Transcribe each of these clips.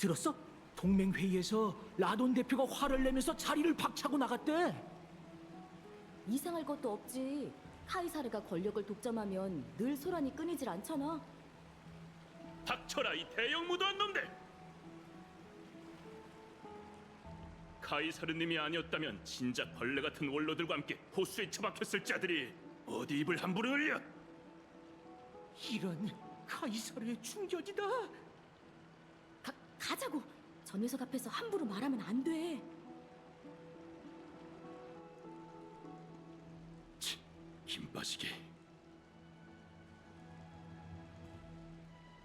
들었어? 동맹회의에서 라돈 대표가 화를 내면서 자리를 박차고 나갔대. 이상할 것도 없지. 카이사르가 권력을 독점하면 늘 소란이 끊이질 않잖아. 닥쳐라 이 대형무도한 놈들! 카이사르님이 아니었다면 진작 벌레 같은 원로들과 함께 호수에 처박혔을 자들이 어디 입을 함부로 흘려! 이런 카이사르의 충견이다. 가자고. 저 녀석 앞에서 함부로 말하면 안 돼. 치, 김바지기.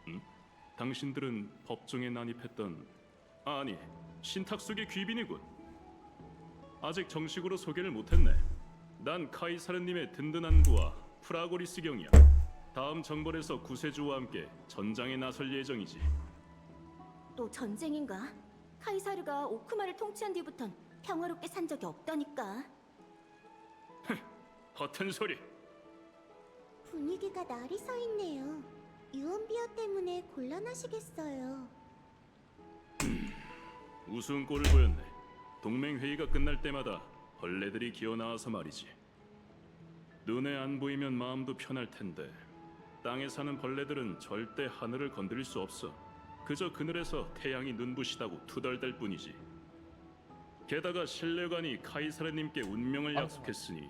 응? 당신들은 법정에 난입했던 아니 신탁 속의 귀빈이군. 아직 정식으로 소개를 못했네. 난 카이사르님의 든든한 부하 프라고리스 경이야. 다음 정벌에서 구세주와 함께 전장에 나설 예정이지. 또 전쟁인가? 카이사르가 오크마를 통치한 뒤부턴 평화롭게 산 적이 없다니까. 허튼 소리. 분위기가 날이 서 있네요. 유언비어 때문에 곤란하시겠어요. 우스운 꼴을 보였네. 동맹 회의가 끝날 때마다 벌레들이 기어 나와서 말이지. 눈에 안 보이면 마음도 편할 텐데 땅에 사는 벌레들은 절대 하늘을 건드릴 수 없어. 그저 그늘에서 태양이 눈부시다고 투덜댈 뿐이지. 게다가 신뢰관이 카이사르님께 운명을 약속했으니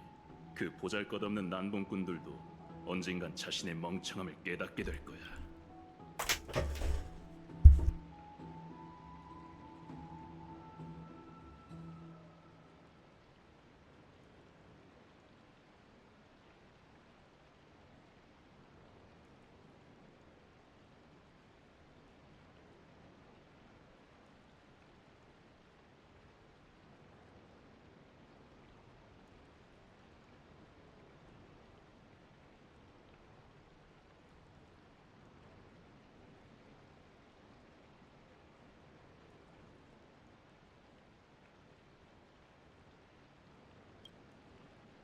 그 보잘것없는 난봉꾼들도 언젠간 자신의 멍청함을 깨닫게 될 거야.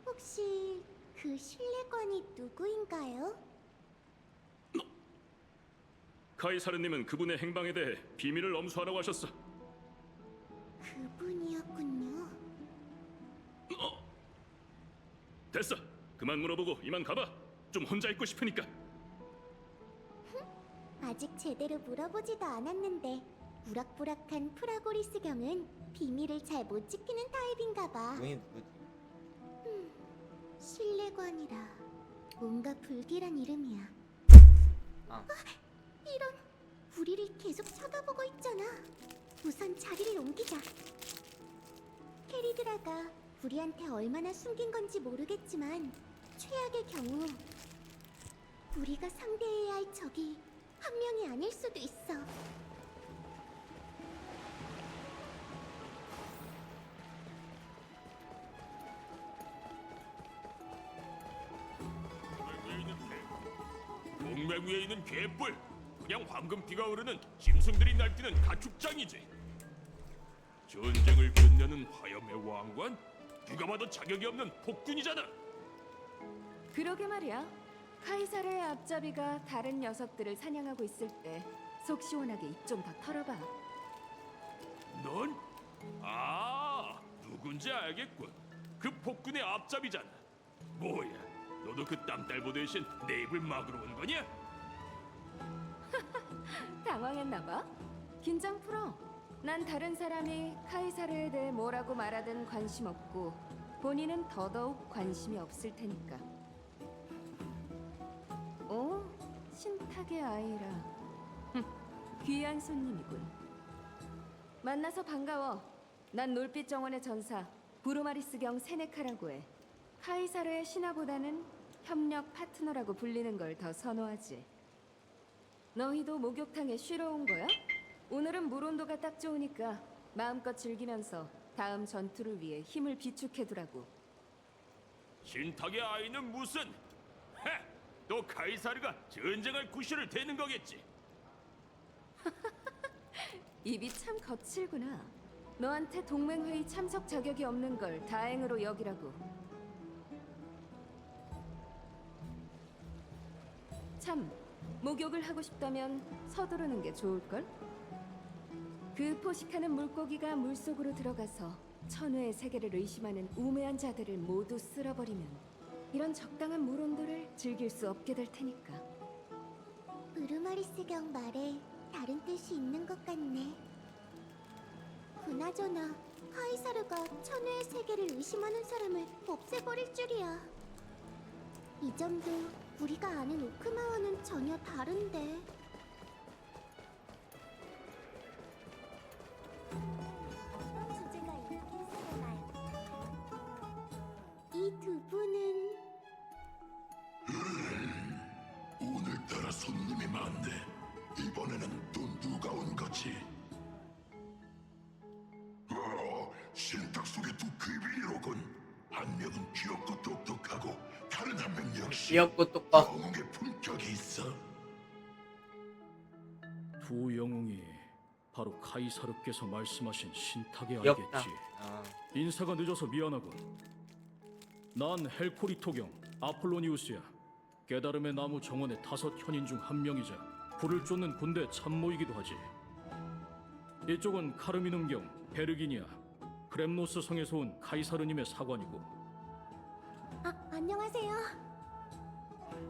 혹시 그 신뢰관이 누구인가요? 카이사르님은 그분의 행방에 대해 비밀을 엄수하라고 하셨어. 그분이었군요. 됐어. 그만 물어보고 이만 가봐. 좀 혼자 있고 싶으니까. 아직 제대로 물어보지도 않았는데 우락부락한 프라고리스 경은 비밀을 잘 못 지키는 타입인가 봐. 왜 누구지? 신뢰관이라 뭔가 불길한 이름이야. 아, 이런, 우리를 계속 쳐다보고 있잖아. 우선 자리를 옮기자. 캐리드라가 우리한테 얼마나 숨긴 건지 모르겠지만 최악의 경우 우리가 상대해야 할 적이 한 명이 아닐 수도 있어. 동맹 위에 있는 개뿔, 그냥 황금피가 흐르는 짐승들이 날뛰는 가축장이지. 전쟁을 끝내는 화염의 왕관? 누가 봐도 자격이 없는 폭군이잖아. 그러게 말이야. 카이사르의 앞잡이가 다른 녀석들을 사냥하고 있을 때 속 시원하게 입 좀 더 털어봐. 넌? 아, 누군지 알겠군. 그 폭군의 앞잡이잖아. 뭐야, 너도 그 땅딸보 대신 내 입을 막으러 온 거냐? 당황했나봐. 긴장 풀어. 난 다른 사람이 카이사르에 대해 뭐라고 말하든 관심 없고 본인은 더더욱 관심이 없을 테니까. 오, 신탁의 아이라. 귀한 손님이군. 만나서 반가워. 난 놀빛 정원의 전사 브루마리스 경 세네카라고 해. 카이사르의 신하보다는 협력 파트너라고 불리는 걸 더 선호하지. 너희도 목욕탕에 쉬러 온 거야? 오늘은 물 온도가 딱 좋으니까 마음껏 즐기면서 다음 전투를 위해 힘을 비축해두라고. 신탁의 아이는 무슨? 헤! 또 카이사르가 전쟁할 구실을 대는 거겠지. 입이 참 거칠구나. 너한테 동맹회의 참석 자격이 없는 걸 다행으로 여기라고. 참, 목욕을 하고 싶다면 서두르는 게 좋을걸? 그 포식하는 물고기가 물속으로 들어가서 천우의 세계를 의심하는 우매한 자들을 모두 쓸어버리면 이런 적당한 물 온도를 즐길 수 없게 될 테니까. 브루마리스경 말에 다른 뜻이 있는 것 같네. 그나저나 카이사르가 천우의 세계를 의심하는 사람을 없애버릴 줄이야. 이 점도 우리가 아는 오크마와는 전혀 다른데. 어떤 주제가 있긴 세려나요. 이 두 분은 오늘따라 손님이 많네. 이번에는 또 누가 온 거지? 신탁 속의 두 귀빈이로군. 한 명은 귀엽고 똑똑하고 다른 한 명 역시 귀엽고 똑똑. 영웅의 품격이 있어. 두 영웅이 바로 카이사르께서 말씀하신 신탁이 귀엽다. 알겠지. 아, 인사가 늦어서 미안하군. 난 헬코리토경 아폴로니우스야. 깨달음의 나무 정원의 5현인 중 한 명이자 불을 쫓는 군대 참모이기도 하지. 이쪽은 카르미눔경 베르기니아 그렘노스 성에서 온 카이사르님의 사관이고. 안녕하세요.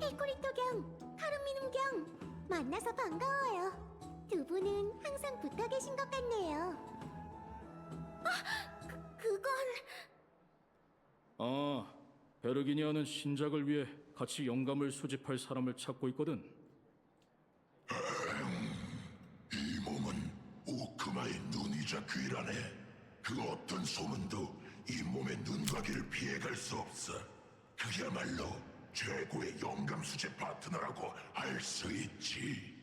헬코리토경, 카르미눔경 만나서 반가워요. 두 분은 항상 붙어 계신 것 같네요. 그건 베르기니아는 신작을 위해 같이 영감을 수집할 사람을 찾고 있거든. 이 몸은 오크마의 눈이자 귀라네. 그 어떤 소문도 이 몸의 눈과 귀를 피해갈 수 없어. 그야말로 최고의 영감 수집 파트너라고 할 수 있지.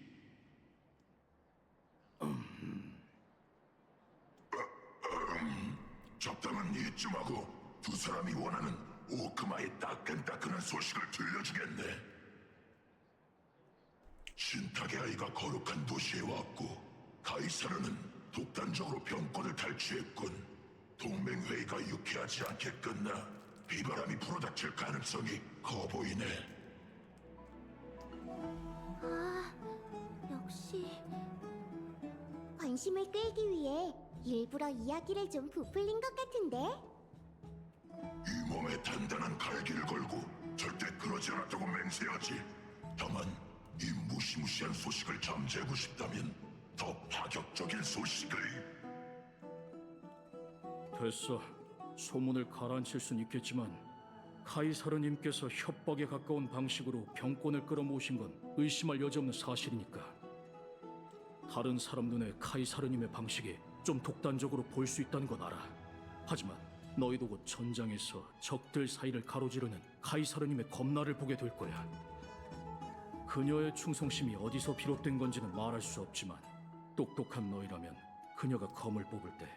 적당한 이쯤 하고 두 사람이 원하는 오크마의 따끈따끈한 소식을 들려주겠네. 신탁의 아이가 거룩한 도시에 왔고 카이사르는 독단적으로 병권을 탈취했군. 동맹회의가 유쾌하지 않게 끝나 비바람이 불어닥칠 가능성이 커 보이네. 역시 관심을 끌기 위해 일부러 이야기를 좀 부풀린 것 같은데. 이 몸에 단단한 갈기를 걸고 절대 그러지 않았다고 맹세하지. 다만 이 무시무시한 소식을 잠재우고 싶다면 더 파격적인 소식을. 됐어. 소문을 가라앉힐 순 있겠지만 카이사르님께서 협박에 가까운 방식으로 병권을 끌어모으신 건 의심할 여지 없는 사실이니까. 다른 사람 눈에 카이사르님의 방식이 좀 독단적으로 보일 수 있다는 건 알아. 하지만 너희도 곧 전장에서 적들 사이를 가로지르는 카이사르님의 검날을 보게 될 거야. 그녀의 충성심이 어디서 비롯된 건지는 말할 수 없지만 똑똑한 너희라면 그녀가 검을 뽑을 때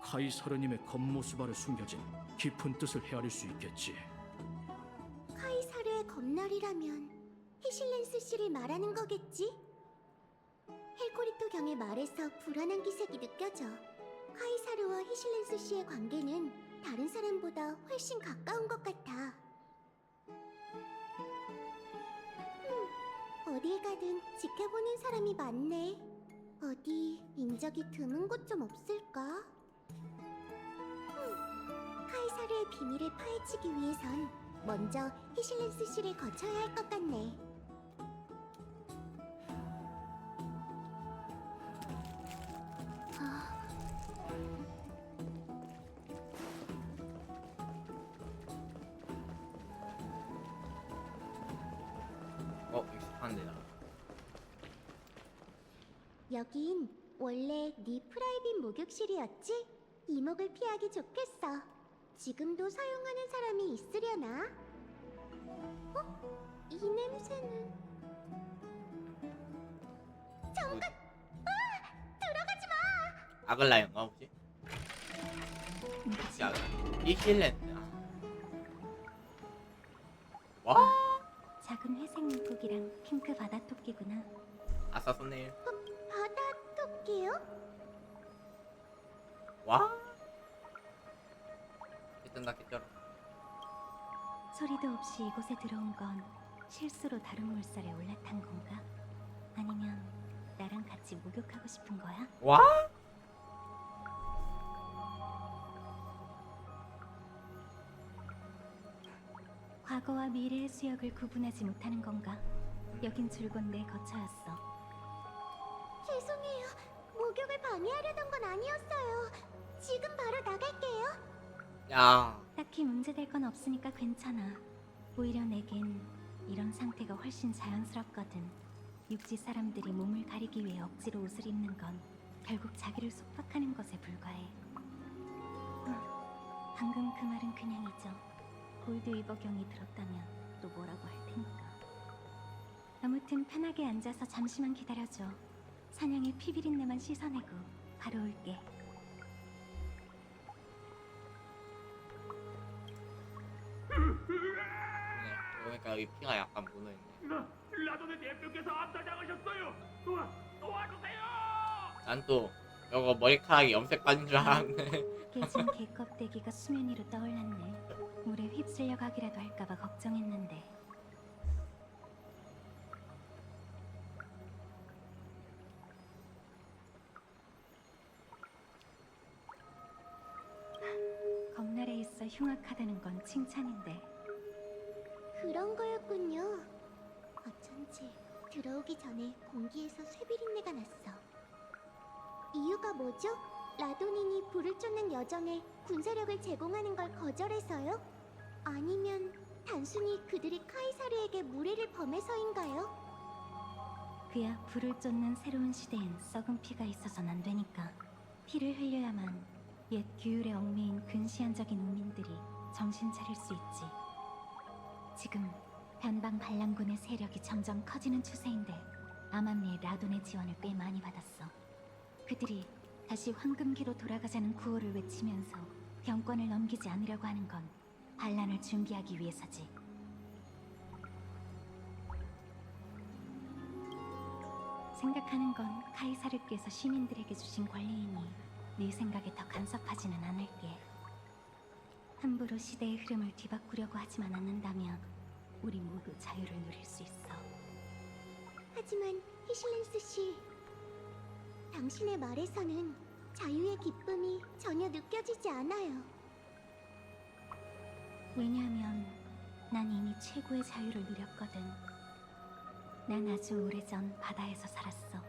카이사르님의 겉모습 아래 숨겨진 깊은 뜻을 헤아릴 수 있겠지. 카이사르의 검날이라면 히실렌스 씨를 말하는 거겠지? 헬코리토 경의 말에서 불안한 기색이 느껴져. 카이사르와 히실렌스 씨의 관계는 다른 사람보다 훨씬 가까운 것 같아. 어딜 가든 지켜보는 사람이 많네. 어디 인적이 드문 곳 좀 없을까? 카이사르의 비밀을 파헤치기 위해선 먼저 히실렌스 씨를 거쳐야 할 것 같네. 익숙한 데다. 여긴 원래 네 프라이빗 목욕실이었지? 이목을 피하기 좋겠어. 지금도 사용하는 사람이 있으려나? 이 냄새는... 잠깐! 들어가지 마! 아글라인가 혹시? 혹시 이힐렌드. 와, 작은 회색 물고기랑 핑크 바다 토끼구나. 아싸 손네일. 바다 토끼요? 와, 깼다 깼더라. 소리도 없이 이곳에 들어온 건 실수로 다른 물살에 올라탄 건가? 아니면 나랑 같이 목욕하고 싶은 거야? 와, 과거와 미래의 수역을 구분하지 못하는 건가? 여긴 줄곧 내 거처였어. 죄송해요. 목욕을 방해하려던 건 아니었어요. 지금 바로 나갈게요. 야, 딱히 문제될 건 없으니까 괜찮아. 오히려 내겐 이런 상태가 훨씬 자연스럽거든. 육지 사람들이 몸을 가리기 위해 억지로 옷을 입는 건 결국 자기를 속박하는 것에 불과해. 방금 그 말은 그냥이죠. 골드 위버경이 들었다면 또 뭐라고 할 테니까. 아무튼 편하게 앉아서 잠시만 기다려줘. 사냥의 피비린내만 씻어내고 바로 올게. 그러니까 여기 피가 약간 묻어있네. 라돈의 대표께서 암살당하셨어요. 도와주세요. 난 또 이거 머리카락이 염색 빠진 줄 알았네. 깨진 개껍데기가 수면 위로 떠올랐네. 물에 휩쓸려 가기라도 할까봐 걱정했는데. 검날에 있어 흉악하다는 건 칭찬인데. 그런 거였군요. 어쩐지 들어오기 전에 공기에서 쇠비린내가 났어. 이유가 뭐죠? 라도닌이 불을 쫓는 여정에 군사력을 제공하는 걸 거절해서요? 아니면 단순히 그들이 카이사르에게 무례를 범해서인가요? 그야 불을 쫓는 새로운 시대엔 썩은 피가 있어선 안 되니까. 피를 흘려야만 옛 규율에 얽매인 근시안적인 우민들이 정신 차릴 수 있지. 지금 변방 반란군의 세력이 점점 커지는 추세인데 아마미의 라돈의 지원을 꽤 많이 받았어. 그들이 다시 황금기로 돌아가자는 구호를 외치면서 병권을 넘기지 않으려고 하는 건 반란을 준비하기 위해서지. 생각하는 건 카이사르께서 시민들에게 주신 권리이니 네 생각에 더 간섭하지는 않을게. 함부로 시대의 흐름을 뒤바꾸려고 하지만 않는다면 우리 모두 자유를 누릴 수 있어. 하지만 히실렌스 씨, 당신의 말에서는 자유의 기쁨이 전혀 느껴지지 않아요. 왜냐하면 난 이미 최고의 자유를 누렸거든. 난 아주 오래전 바다에서 살았어.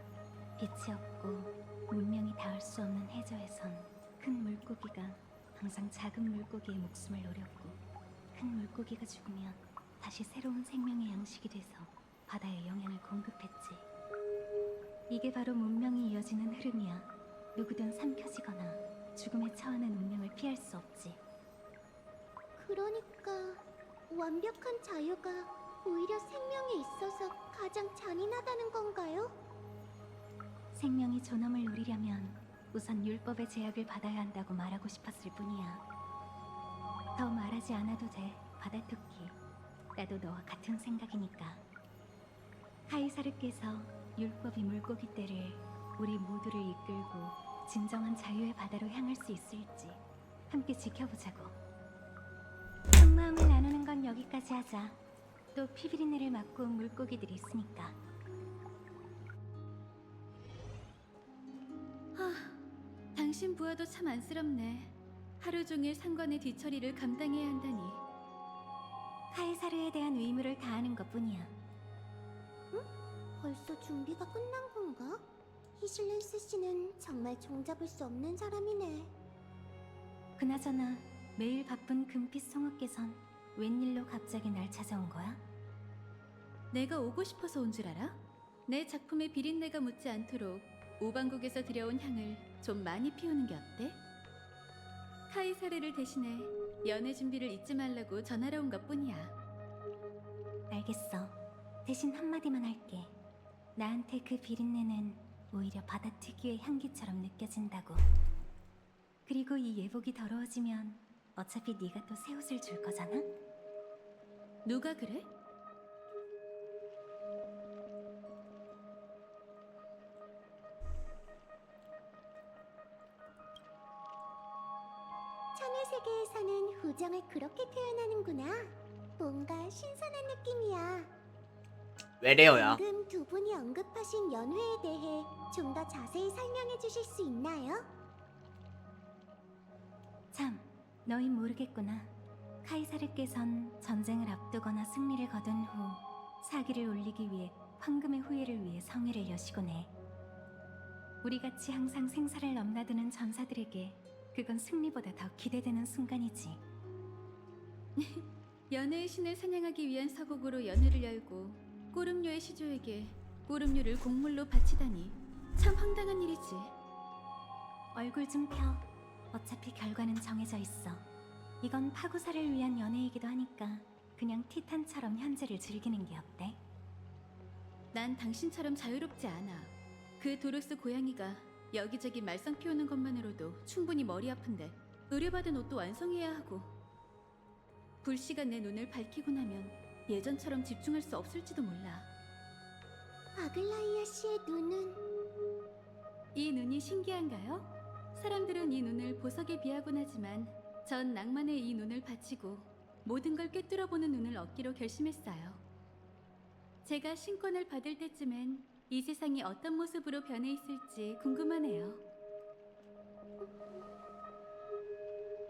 빛이 없고 문명이 닿을 수 없는 해저에선 큰 물고기가 항상 작은 물고기의 목숨을 노렸고, 큰 물고기가 죽으면 다시 새로운 생명의 양식이 돼서 바다에 영양을 공급했지. 이게 바로 문명이 이어지는 흐름이야. 누구든 삼켜지거나 죽음에 처하는 운명을 피할 수 없지. 그러니까 완벽한 자유가 오히려 생명에 있어서 가장 잔인하다는 건가요? 생명이 존엄을 누리려면 우선 율법의 제약을 받아야 한다고 말하고 싶었을 뿐이야. 더 말하지 않아도 돼, 바다토끼. 나도 너와 같은 생각이니까. 카이사르께서 율법이 물고기 떼를 우리 모두를 이끌고 진정한 자유의 바다로 향할 수 있을지 함께 지켜보자고. 속마음을 나누는 건 여기까지 하자. 또 피비린내를 맡고 온 물고기들이 있으니까. 당신 부하도 참 안쓰럽네. 하루 종일 상관의 뒤처리를 감당해야 한다니. 카이사르에 대한 의무를 다하는 것뿐이야. 벌써 준비가 끝난 건가? 히실렌스 씨는 정말 종잡을 수 없는 사람이네. 그나저나 매일 바쁜 금빛 성읍께선 웬일로 갑자기 날 찾아온 거야? 내가 오고 싶어서 온 줄 알아? 내 작품에 비린내가 묻지 않도록 오방국에서 들여온 향을 좀 많이 피우는 게 어때? 카이사르를 대신해 연애 준비를 잊지 말라고 전하러 온 것뿐이야. 알겠어. 대신 한마디만 할게. 나한테 그 비린내는 오히려 바다 특유의 향기처럼 느껴진다고. 그리고 이 예복이 더러워지면 어차피 네가 또 새 옷을 줄 거잖아? 누가 그래? 천의 세계에서는 우정을 그렇게 표현하는구나. 뭔가 신선한 느낌이야. 외래어야. 방금 두 분이 언급하신 연회에 대해 좀 더 자세히 설명해 주실 수 있나요? 참, 너희 모르겠구나. 카이사르께선 전쟁을 앞두고 앞두거나 승리를 거둔 후 사기를 올리기 위해 황금의 후예를 위해 성회를 여시곤 해. 우리같이 항상 생사를 넘나드는 전사들에게 그건 승리보다 더 기대되는 순간이지. 연애의 신을 사냥하기 위한 서곡으로 연회를 열고 꼬름류의 시조에게 꼬름류를 곡물로 바치다니 참 황당한 일이지. 얼굴 좀 펴. 어차피 결과는 정해져 있어. 이건 파구사를 위한 연애이기도 하니까 그냥 티탄처럼 현재를 즐기는 게 어때? 난 당신처럼 자유롭지 않아. 그 도르스 고양이가 여기저기 말썽 피우는 것만으로도 충분히 머리 아픈데 의뢰받은 옷도 완성해야 하고 불씨가 내 눈을 밝히고 나면 예전처럼 집중할 수 없을지도 몰라. 아글라이아 씨의 눈은 이 눈이 신기한가요? 사람들은 이 눈을 보석에 비하곤 하지만 전 낭만에 이 눈을 바치고 모든 걸 꿰뚫어보는 눈을 얻기로 결심했어요. 제가 신권을 받을 때쯤엔 이 세상이 어떤 모습으로 변해 있을지 궁금하네요.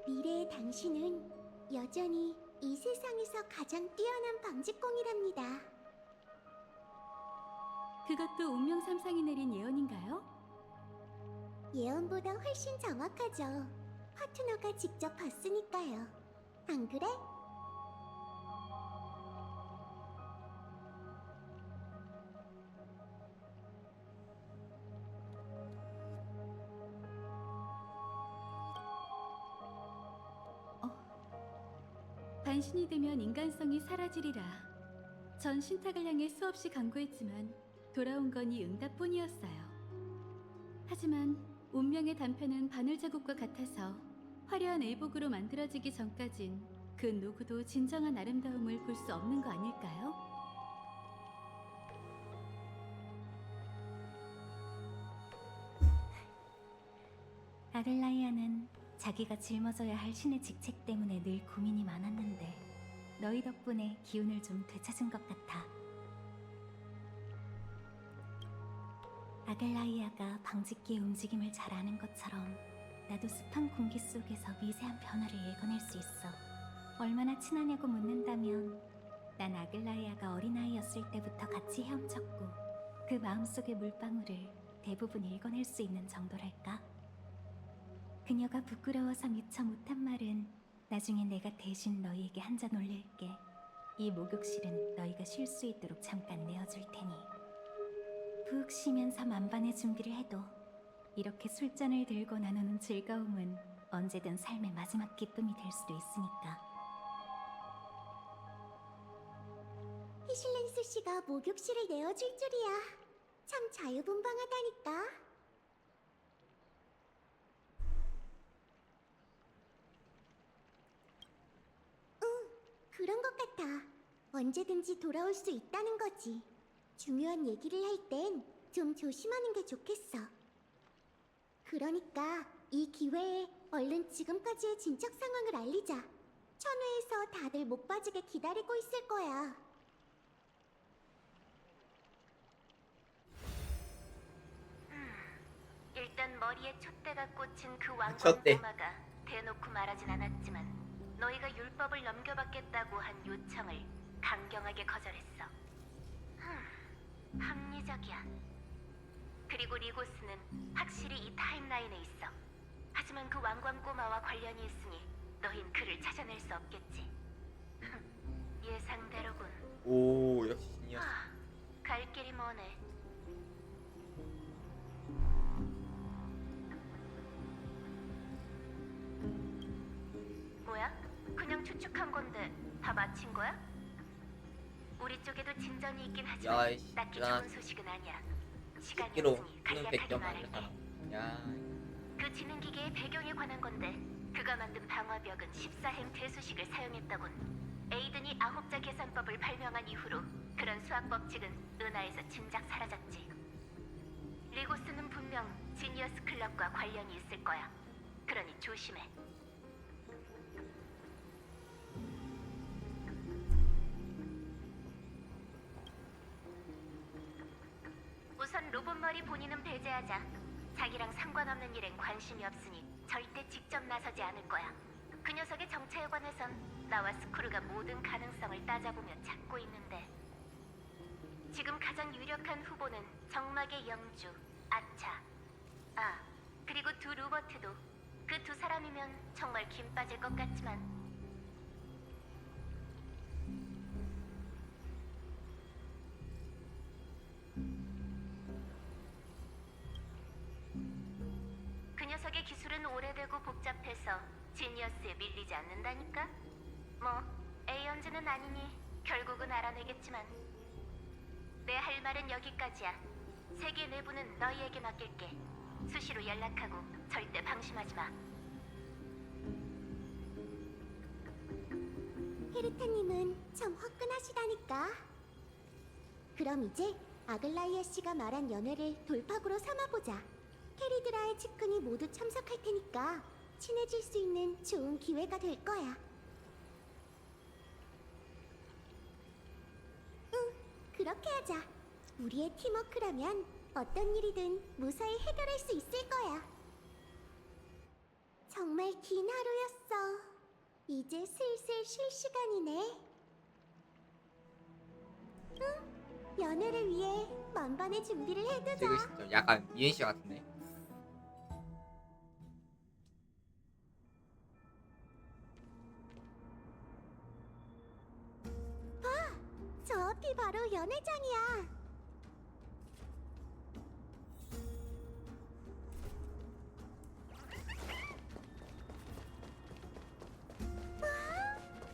미래의 당신은 여전히 이 세상에서 가장 뛰어난 방직공이랍니다. 그것도 운명삼상이 내린 예언인가요? 예언보다 훨씬 정확하죠. 파트너가 직접 봤으니까요. 안 그래? 반신이 되면 인간성이 사라지리라. 전 신탁을 향해 수없이 강구했지만 돌아온 건 이 응답뿐이었어요. 하지만 운명의 단편은 바늘 자국과 같아서 화려한 의복으로 만들어지기 전까진 그 누구도 진정한 아름다움을 볼 수 없는 거 아닐까요? 아글라이아는 자기가 짊어져야 할 신의 직책 때문에 늘 고민이 많았는데 너희 덕분에 기운을 좀 되찾은 것 같아. 아글라이아가 방직기의 움직임을 잘 아는 것처럼 나도 습한 공기 속에서 미세한 변화를 읽어낼 수 있어. 얼마나 친하냐고 묻는다면 난 아글라이아가 어린아이였을 때부터 같이 헤엄쳤고 그 마음속의 물방울을 대부분 읽어낼 수 있는 정도랄까? 그녀가 부끄러워서 미처 못한 말은 나중에 내가 대신 너희에게 한 잔 올릴게. 이 목욕실은 너희가 쉴 수 있도록 잠깐 내어줄 테니. 푹 쉬면서 만반의 준비를 해도 이렇게 술잔을 들고 나누는 즐거움은 언제든 삶의 마지막 기쁨이 될 수도 있으니까. 히실렌스 씨가 목욕실을 내어줄 줄이야. 참 자유분방하다니까. 그런 것 같아. 언제든지 돌아올 수 있다는 거지. 중요한 얘기를 할 땐 좀 조심하는 게 좋겠어. 그러니까 이 기회에 얼른 지금까지의 진척 상황을 알리자. 천회에서 다들 목 빠지게 기다리고 있을 거야. 일단 머리에 촛대가 꽂힌 그 촛대. 왕관꼬마가 대놓고 말하진 않았지만 너희가 율법을 넘겨받겠다고 한 요청을 강경하게 거절했어. 합리적이야. 그리고 리고스는 확실히 이 타임라인에 있어. 하지만 그 왕관꼬마와 관련이 있으니 너흰 그를 찾아낼 수 없겠지. 예상대로군. 오, 역시 신이었어. 갈 길이 머네. 뭐야? 그냥 추측한 건데 다 마친 거야? 우리 쪽에도 진전이 있긴 하지만 야, 이씨, 딱히 나 좋은 소식은 아니야. 시간이 끼로 없으니 수능 간략하게 100점 하는 말할게. 사람. 야, 그 지능기계의 배경에 관한 건데 그가 만든 방화벽은 14행 대수식을 사용했다군. 에이든이 9자 계산법을 발명한 이후로 그런 수학 법칙은 은하에서 진작 사라졌지. 리고스는 분명 지니어스 클럽과 관련이 있을 거야. 그러니 조심해. 우선 로봇머리 본인은 배제하자. 자기랑 상관없는 일엔 관심이 없으니 절대 직접 나서지 않을 거야. 그 녀석의 정체에 관해선 나와 스크루가 모든 가능성을 따져보며 찾고 있는데 지금 가장 유력한 후보는 정막의 영주 아차. 아, 그리고 두 로버트도 그 두 사람이면 정말 김 빠질 것 같지만 그 녀석의 기술은 오래되고 복잡해서 지니어스에 밀리지 않는다니까? 뭐 에이언즈는 아니니 결국은 알아내겠지만 내 할 말은 여기까지야. 세계 내부는 너희에게 맡길게. 수시로 연락하고 절대 방심하지 마. 헤르타님은 참 화끈하시다니까. 그럼 이제 아글라이아 씨가 말한 연회를 돌파구로 삼아보자. 캐리드라의 측근이 모두 참석할 테니까 친해질 수 있는 좋은 기회가 될 거야. 응, 그렇게 하자. 우리의 팀워크라면 어떤 일이든 무사히 해결할 수 있을 거야. 정말 긴 하루였어. 이제 슬슬 쉴 시간이네. 응, 연애를 위해 만반의 준비를 해두자. 지금 진짜 약간 이은 씨 같은데. 저 앞이 바로 연회장이야. 와,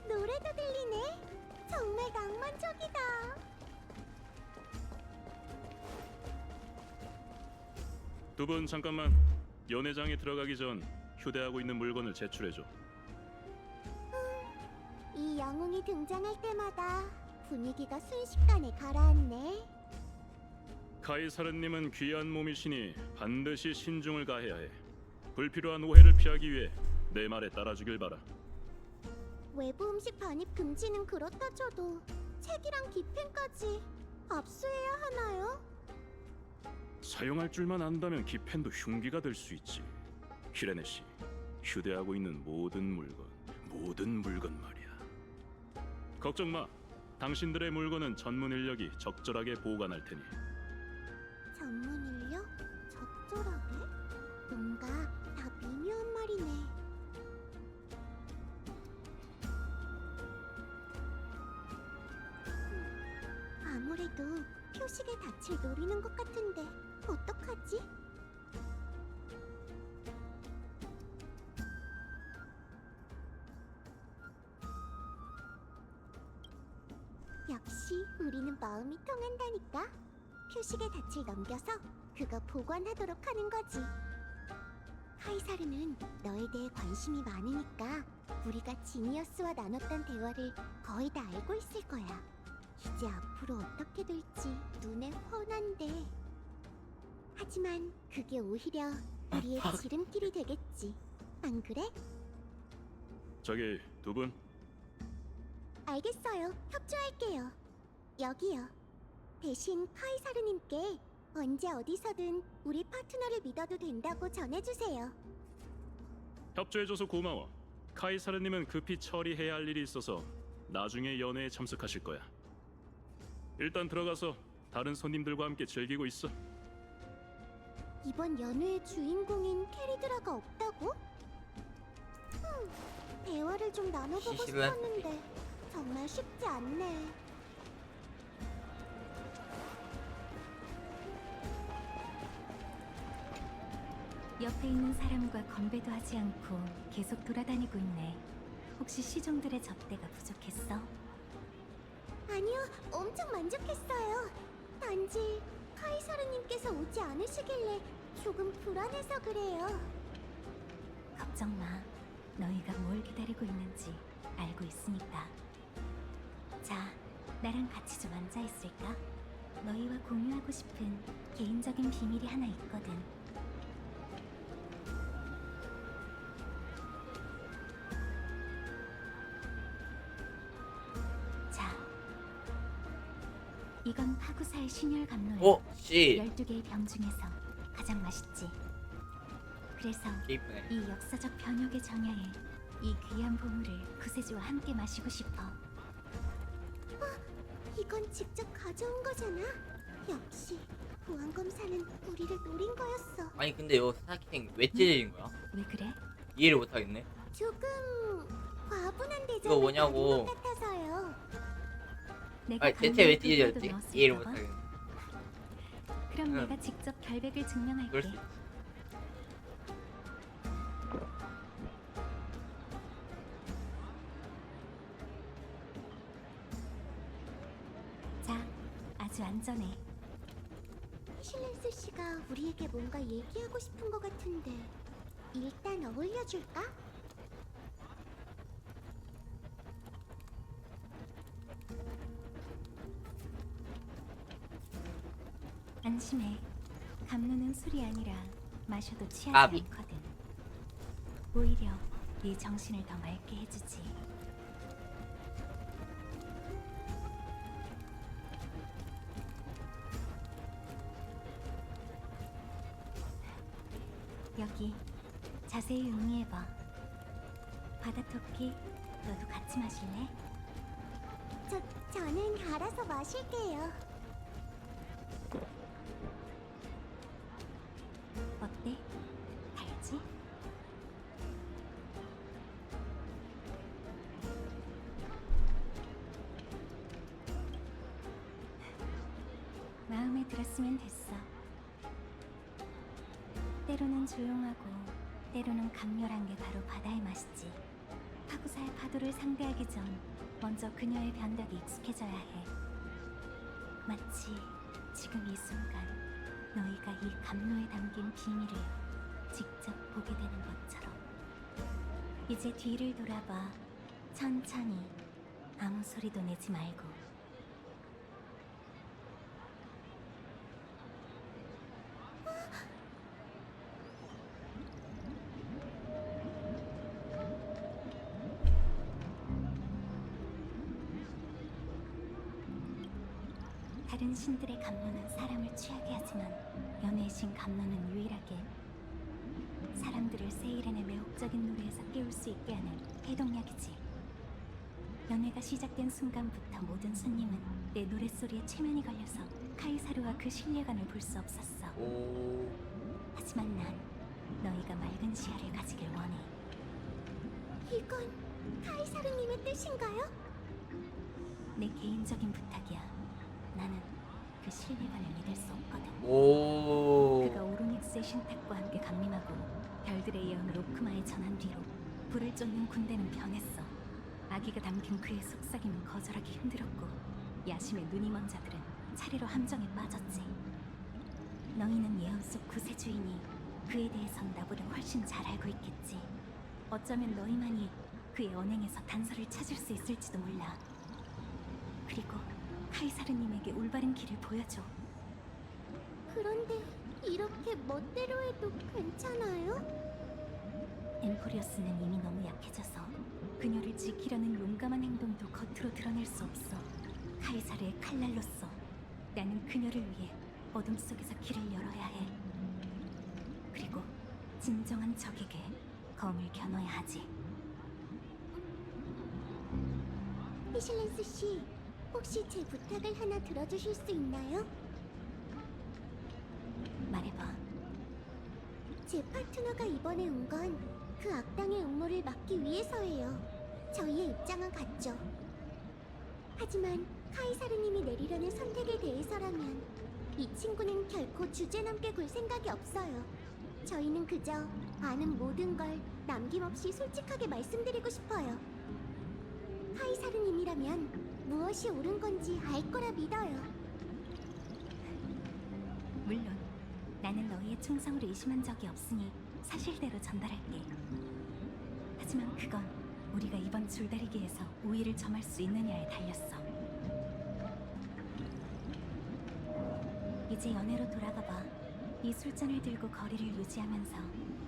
노래도 들리네. 정말 낭만적이다. 두 분 잠깐만. 연회장에 들어가기 전 휴대하고 있는 물건을 제출해줘. 이 영웅이 등장할 때마다 분위기가 순식간에 가라앉네. 카이사르님은 귀한 몸이시니 반드시 신중을 가해야 해. 불필요한 오해를 피하기 위해 내 말에 따라주길 바라. 외부 음식 반입 금지는 그렇다 쳐도 책이랑 기펜까지 압수해야 하나요? 사용할 줄만 안다면 기펜도 흉기가 될 수 있지. 히레네 씨, 휴대하고 있는 모든 물건 말이야. 걱정 마. 당신들의 물건은 전문 인력이 적절하게 보관할 테니. 전문 인력? 적절하게? 뭔가 다 미묘한 말이네. 아무래도 표식의 닻을 노리는 것 같은데 어떡하지? 역시 우리는 마음이 통한다니까. 표식의 닻을 넘겨서 그거 보관하도록 하는 거지. 카이사르는 너에 대해 관심이 많으니까 우리가 지니어스와 나눴던 대화를 거의 다 알고 있을 거야. 이제 앞으로 어떻게 될지 눈에 훤한데. 하지만 그게 오히려 우리의 지름길이 되겠지. 안 그래? 저기 두 분, 알겠어요. 협조할게요. 여기요. 대신 카이사르님께 언제 어디서든 우리 파트너를 믿어도 된다고 전해주세요. 협조해줘서 고마워. 카이사르님은 급히 처리해야 할 일이 있어서 나중에 연회에 참석하실 거야. 일단 들어가서 다른 손님들과 함께 즐기고 있어. 이번 연회의 주인공인 캐리드라가 없다고? 대화를 좀 나눠보고 시시루한 싶었는데 정말 쉽지 않네. 옆에 있는 사람과 건배도 하지 않고 계속 돌아다니고 있네. 혹시 시종들의 접대가 부족했어? 아니요, 엄청 만족했어요. 단지 카이사르님께서 오지 않으시길래 조금 불안해서 그래요. 걱정 마. 너희가 뭘 기다리고 있는지 알고 있으니까. 자, 나랑 같이 좀 앉아 있을까? 너희와 공유하고 싶은 개인적인 비밀이 하나 있거든. 자, 이건 파구사의 신혈 감로야. 오, 씨. 12개의 병 중에서 가장 맛있지. 그래서 이쁘네. 이 역사적 변혁의 정야에 이 귀한 보물을 구세주와 함께 마시고 싶어. 이건 직접 가져온 거잖아. 역시 보안 검사는 우리를 노린 거였어. 아니 근데 이거 사기생 왜 찢어진 거야? 왜 그래? 이해를 못하겠네. 조금 과분한 이거 대접을 뭐냐고. 받은 것 같아서요. 내가 아니 대체 왜 강물에 불과도 찢어졌지? 넣었을까 이해를 봐? 못하겠네. 그럼 응. 내가 직접 결백을 그럴 수 증명할게. 있지. 자, 아주 안전해. 히실렌스 씨가 우리에게 뭔가 얘기하고 싶은 것 같은데 일단 어울려줄까? 안심해. 감로는 술이 아니라 마셔도 취하지 까비. 않거든. 오히려 네 정신을 더 맑게 해주지. 여기 자세히 음미해봐. 바다 토끼, 너도 같이 마실래? 저는 알아서 마실게요. 어때? 달지? 마음에 들었으면 됐어. 때로는 조용하고 때로는 강렬한 게 바로 바다의 맛이지. 파고사의 파도를 상대하기 전 먼저 그녀의 변덕이 익숙해져야 해. 마치 지금 이 순간 너희가 이 감로에 담긴 비밀을 직접 보게 되는 것처럼. 이제 뒤를 돌아봐. 천천히. 아무 소리도 내지 말고. 다른 신들의 감로는 사람을 취하게 하지만 연애의 신 감로는 유일하게 사람들을 세이렌의 매혹적인 노래에서 깨울 수 있게 하는 해독약이지. 연애가 시작된 순간부터 모든 손님은 내 노랫소리에 최면이 걸려서 카이사르와 그 신뢰감을 볼 수 없었어. 오. 하지만 난 너희가 맑은 시야를 가지길 원해. 이건 카이사르님의 뜻인가요? 내 개인적인 부탁이야. 나는 그 신뢰감을 믿을 수 없거든. 오. 그가 오로닉스의 신탁과 함께 강림하고 별들의 예언을 오크마에 전한 뒤로 불을 쫓는 군대는 변했어. 아기가 담긴 그의 속삭임은 거절하기 힘들었고 야심에 눈이 먼 자들은 차례로 함정에 빠졌지. 너희는 예언 속 구세주이니 그에 대해선 나보다 훨씬 잘 알고 있겠지. 어쩌면 너희만이 그의 언행에서 단서를 찾을 수 있을지도 몰라. 그리고 카이사르님에게 올바른 길을 보여줘. 그런데 이렇게 멋대로 해도 괜찮아요? 엠포리어스는 이미 너무 약해져서 그녀를 지키려는 용감한 행동도 겉으로 드러낼 수 없어. 카이사르의 칼날로서 나는 그녀를 위해 어둠 속에서 길을 열어야 해. 그리고 진정한 적에게 검을 겨눠야 하지. 히실렌스 씨, 혹시 제 부탁을 하나 들어주실 수 있나요? 말해봐. 제 파트너가 이번에 온 건 그 악당의 음모를 막기 위해서예요. 저희의 입장은 같죠. 하지만 카이사르님이 내리려는 선택에 대해서라면 이 친구는 결코 주제넘게 굴 생각이 없어요. 저희는 그저 아는 모든 걸 남김없이 솔직하게 말씀드리고 싶어요. 카이사르님이라면 무엇이 옳은 건지 알 거라 믿어요. 물론 나는 너희의 충성을 의심한 적이 없으니 사실대로 전달할게. 하지만 그건 우리가 이번 줄다리기에서 우위를 점할 수 있느냐에 달렸어. 이제 연애로 돌아가봐. 이 술잔을 들고 거리를 유지하면서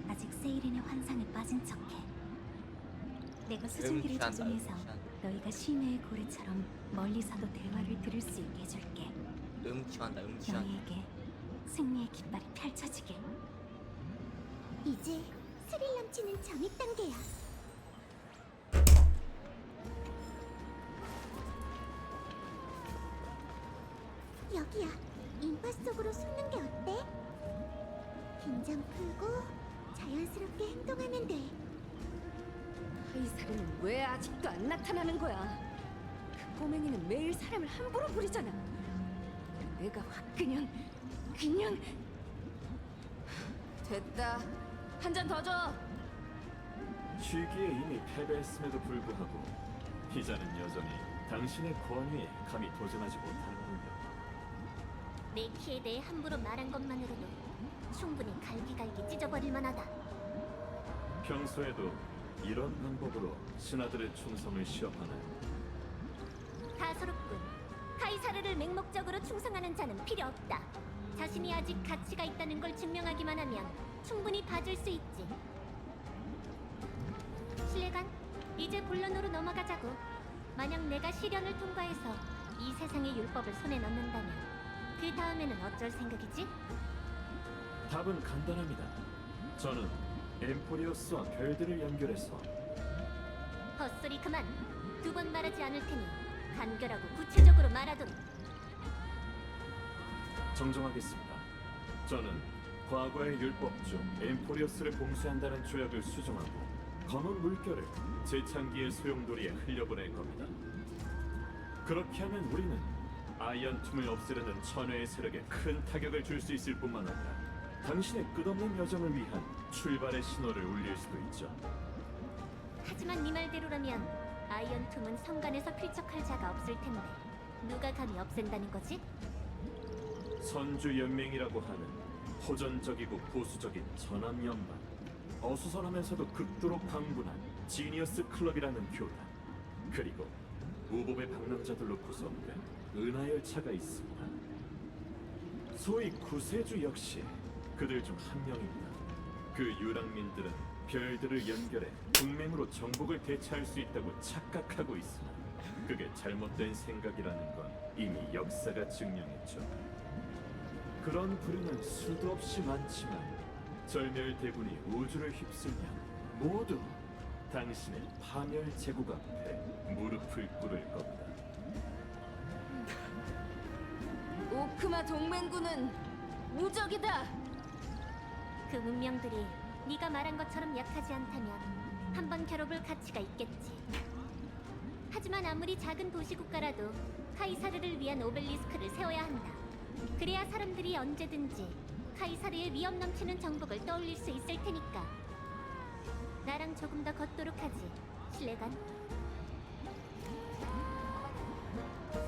아직 세이렌의 환상에 빠진 척해. 내가 수증기를 취한다, 조종해서 취한다. 너희가 심해의 고래처럼 멀리서도 대화를 들을 수 있게 해줄게. 음치한다. 너희에게 승리의 깃발이 펼쳐지게. 이제 스릴 넘치는 전입 단계야. 여기야. 인파 속으로 숨는 게 어때? 긴장 풀고 자연스럽게 행동하면 돼. 카이사르는 왜 아직도 안 나타나는 거야? 그 꼬맹이는 매일 사람을 함부로 부리잖아. 내가 확 그냥 됐다. 한 잔 더 줘. 시기에 이미 패배했음에도 불구하고 피자는 여전히 당신의 권위에 감히 도전하지 못하는군요. 내 키에 대해 함부로 말한 것만으로도 충분히 갈기갈기 찢어버릴 만하다. 평소에도 이런 방법으로 신하들의 충성을 시험하나요? 다소롭군. 카이사르를 맹목적으로 충성하는 자는 필요 없다. 자신이 아직 가치가 있다는 걸 증명하기만 하면 충분히 봐줄 수 있지. 신뢰관, 이제 본론으로 넘어가자고. 만약 내가 시련을 통과해서 이 세상의 율법을 손에 넣는다면 그 다음에는 어쩔 생각이지? 답은 간단합니다. 저는 엠포리오스와 별들을 연결해서 헛소리 그만. 두 번 말하지 않을 테니 간결하고 구체적으로 말하도록. 정정하겠습니다. 저는 과거의 율법 중 엠포리오스를 봉쇄한다는 조약을 수정하고 검은 물결을 재창기의 소용돌이에 흘려보낼 겁니다. 그렇게 하면 우리는 아이언 툼을 없애려는 천회의 세력에 큰 타격을 줄 수 있을 뿐만 아니라 당신의 끝없는 여정을 위한 출발의 신호를 울릴 수도 있죠. 하지만 네 말대로라면 아이언 툼은 성간에서 필적할 자가 없을 텐데 누가 감히 없앤다는 거지? 선주 연맹이라고 하는 호전적이고 보수적인 전함연방, 어수선하면서도 극도로 강분한 지니어스 클럽이라는 교단, 그리고 무법의 방랑자들로 구성된 은하열차가 있습니다. 소위 구세주 역시 그들 중 한 명입니다. 그 유랑민들은 별들을 연결해 동맹으로 정복을 대체할 수 있다고 착각하고 있으나 그게 잘못된 생각이라는 건 이미 역사가 증명했죠. 그런 부류는 수도 없이 많지만 절멸대군이 우주를 휩쓸면 모두 당신의 파멸 제국 앞에 무릎을 꿇을 겁니다. 오크마 동맹군은 무적이다. 그 문명들이 네가 말한 것처럼 약하지 않다면 한 번 겨뤄볼 가치가 있겠지. 하지만 아무리 작은 도시국가라도 카이사르를 위한 오벨리스크를 세워야 한다. 그래야 사람들이 언제든지 카이사르의 위험 넘치는 정복을 떠올릴 수 있을 테니까. 나랑 조금 더 걷도록 하지, 신뢰관.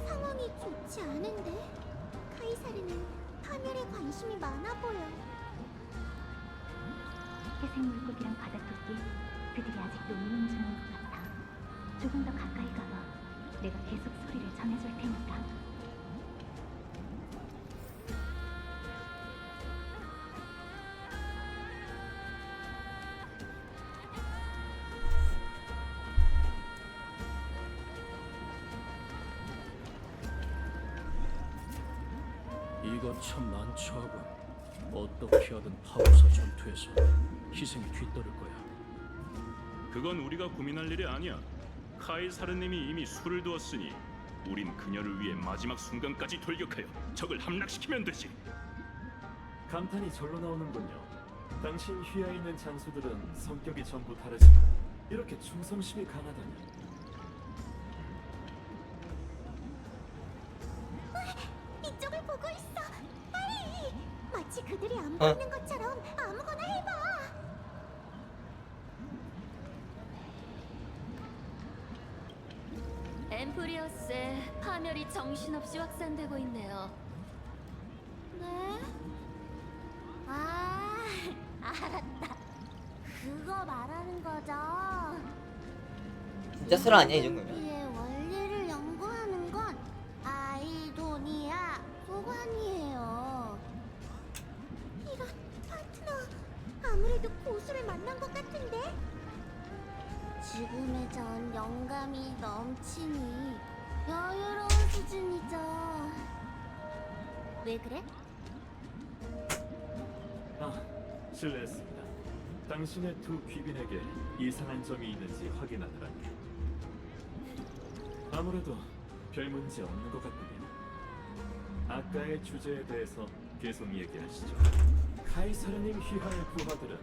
상황이 좋지 않은데? 카이사르는 파멸에 관심이 많아 보여. 회색 물고기랑 바다토끼, 그들이 아직도 운영 중인 것 같아. 조금 더 가까이 가봐. 내가 계속 소리를 전해줄 테니까. 이것 참 난처하군. 어떻게 하든 파고사 전투에서 희생이 뒤따를 거야. 그건 우리가 고민할 일이 아니야. 카이사르님이 이미 수를 두었으니 우린 그녀를 위해 마지막 순간까지 돌격하여 적을 함락시키면 되지. 감탄이 절로 나오는군요. 당신 휘하에 있는 장수들은 성격이 전부 다르지만 이렇게 충성심이 강하다니. 이쪽을 보고 있어. 빨리. 마치 그들이 안 보이는 것처럼 아무거나 해봐. 엠프리어스의 파멸이 정신없이 확산되고 있네요. 네? 아, 알았다. 그거 말하는 거죠. 진짜 슬 아니야 이 정도면? 우리의 원리를 연구하는 건 아이도니아 소관이에요. 이런 파트너, 아무래도 고수를 만난 것 같은데? 지금의 전 영감이 넘치니 여유로운 수준이죠. 왜 그래? 아, 실례했습니다. 당신의 두 귀빈에게 이상한 점이 있는지 확인하느라니. 아무래도 별 문제 없는 것 같군요. 아까의 주제에 대해서 계속 얘기하시죠. 카이사르님 휘하의 부하들은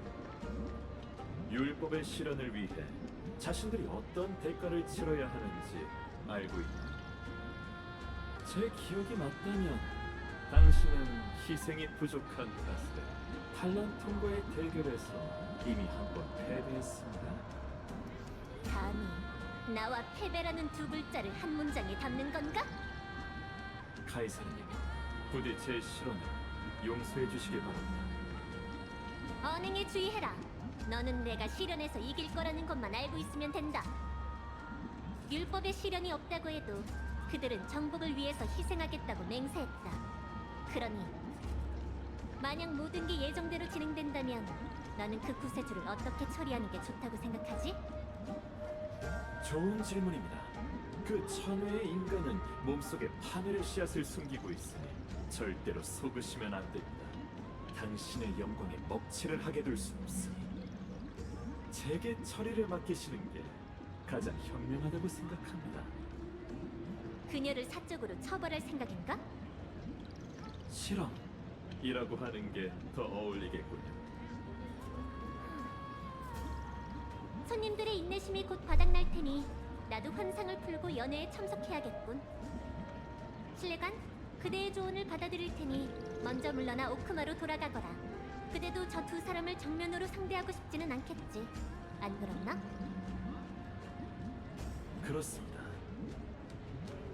율법의 실현을 위해 자신들이 어떤 대가를 치러야 하는지 알고 있다. 제 기억이 맞다면 당신은 희생이 부족한 탓에 탈란톤과의 대결에서 이미 한 번 패배했습니다. 감히 나와 패배라는 두 글자를 한 문장에 담는 건가? 카이사르님, 부디 제 실언을 용서해 주시기 바랍니다. 언행에 주의해라. 너는 내가 실현해서 이길 거라는 것만 알고 있으면 된다. 율법의 실현이 없다고 해도 그들은 정복을 위해서 희생하겠다고 맹세했다. 그러니 만약 모든 게 예정대로 진행된다면 너는 그 구세주를 어떻게 처리하는 게 좋다고 생각하지? 좋은 질문입니다. 그 천회의 인간은 몸속에 파멸의 씨앗을 숨기고 있으니 절대로 속으시면 안 됩니다. 당신의 영광에 먹칠을 하게 둘 수 없으니 제게 처리를 맡기시는 게 가장 현명하다고 생각합니다. 그녀를 사적으로 처벌할 생각인가? 실험이라고 하는 게 더 어울리겠군요. 손님들의 인내심이 곧 바닥날 테니 나도 환상을 풀고 연회에 참석해야겠군. 신뢰관, 그대의 조언을 받아들일 테니 먼저 물러나 오크마로 돌아가거라. 그대도 저 두 사람을 정면으로 상대하고 싶지는 않겠지. 안 그렇나? 그렇습니다.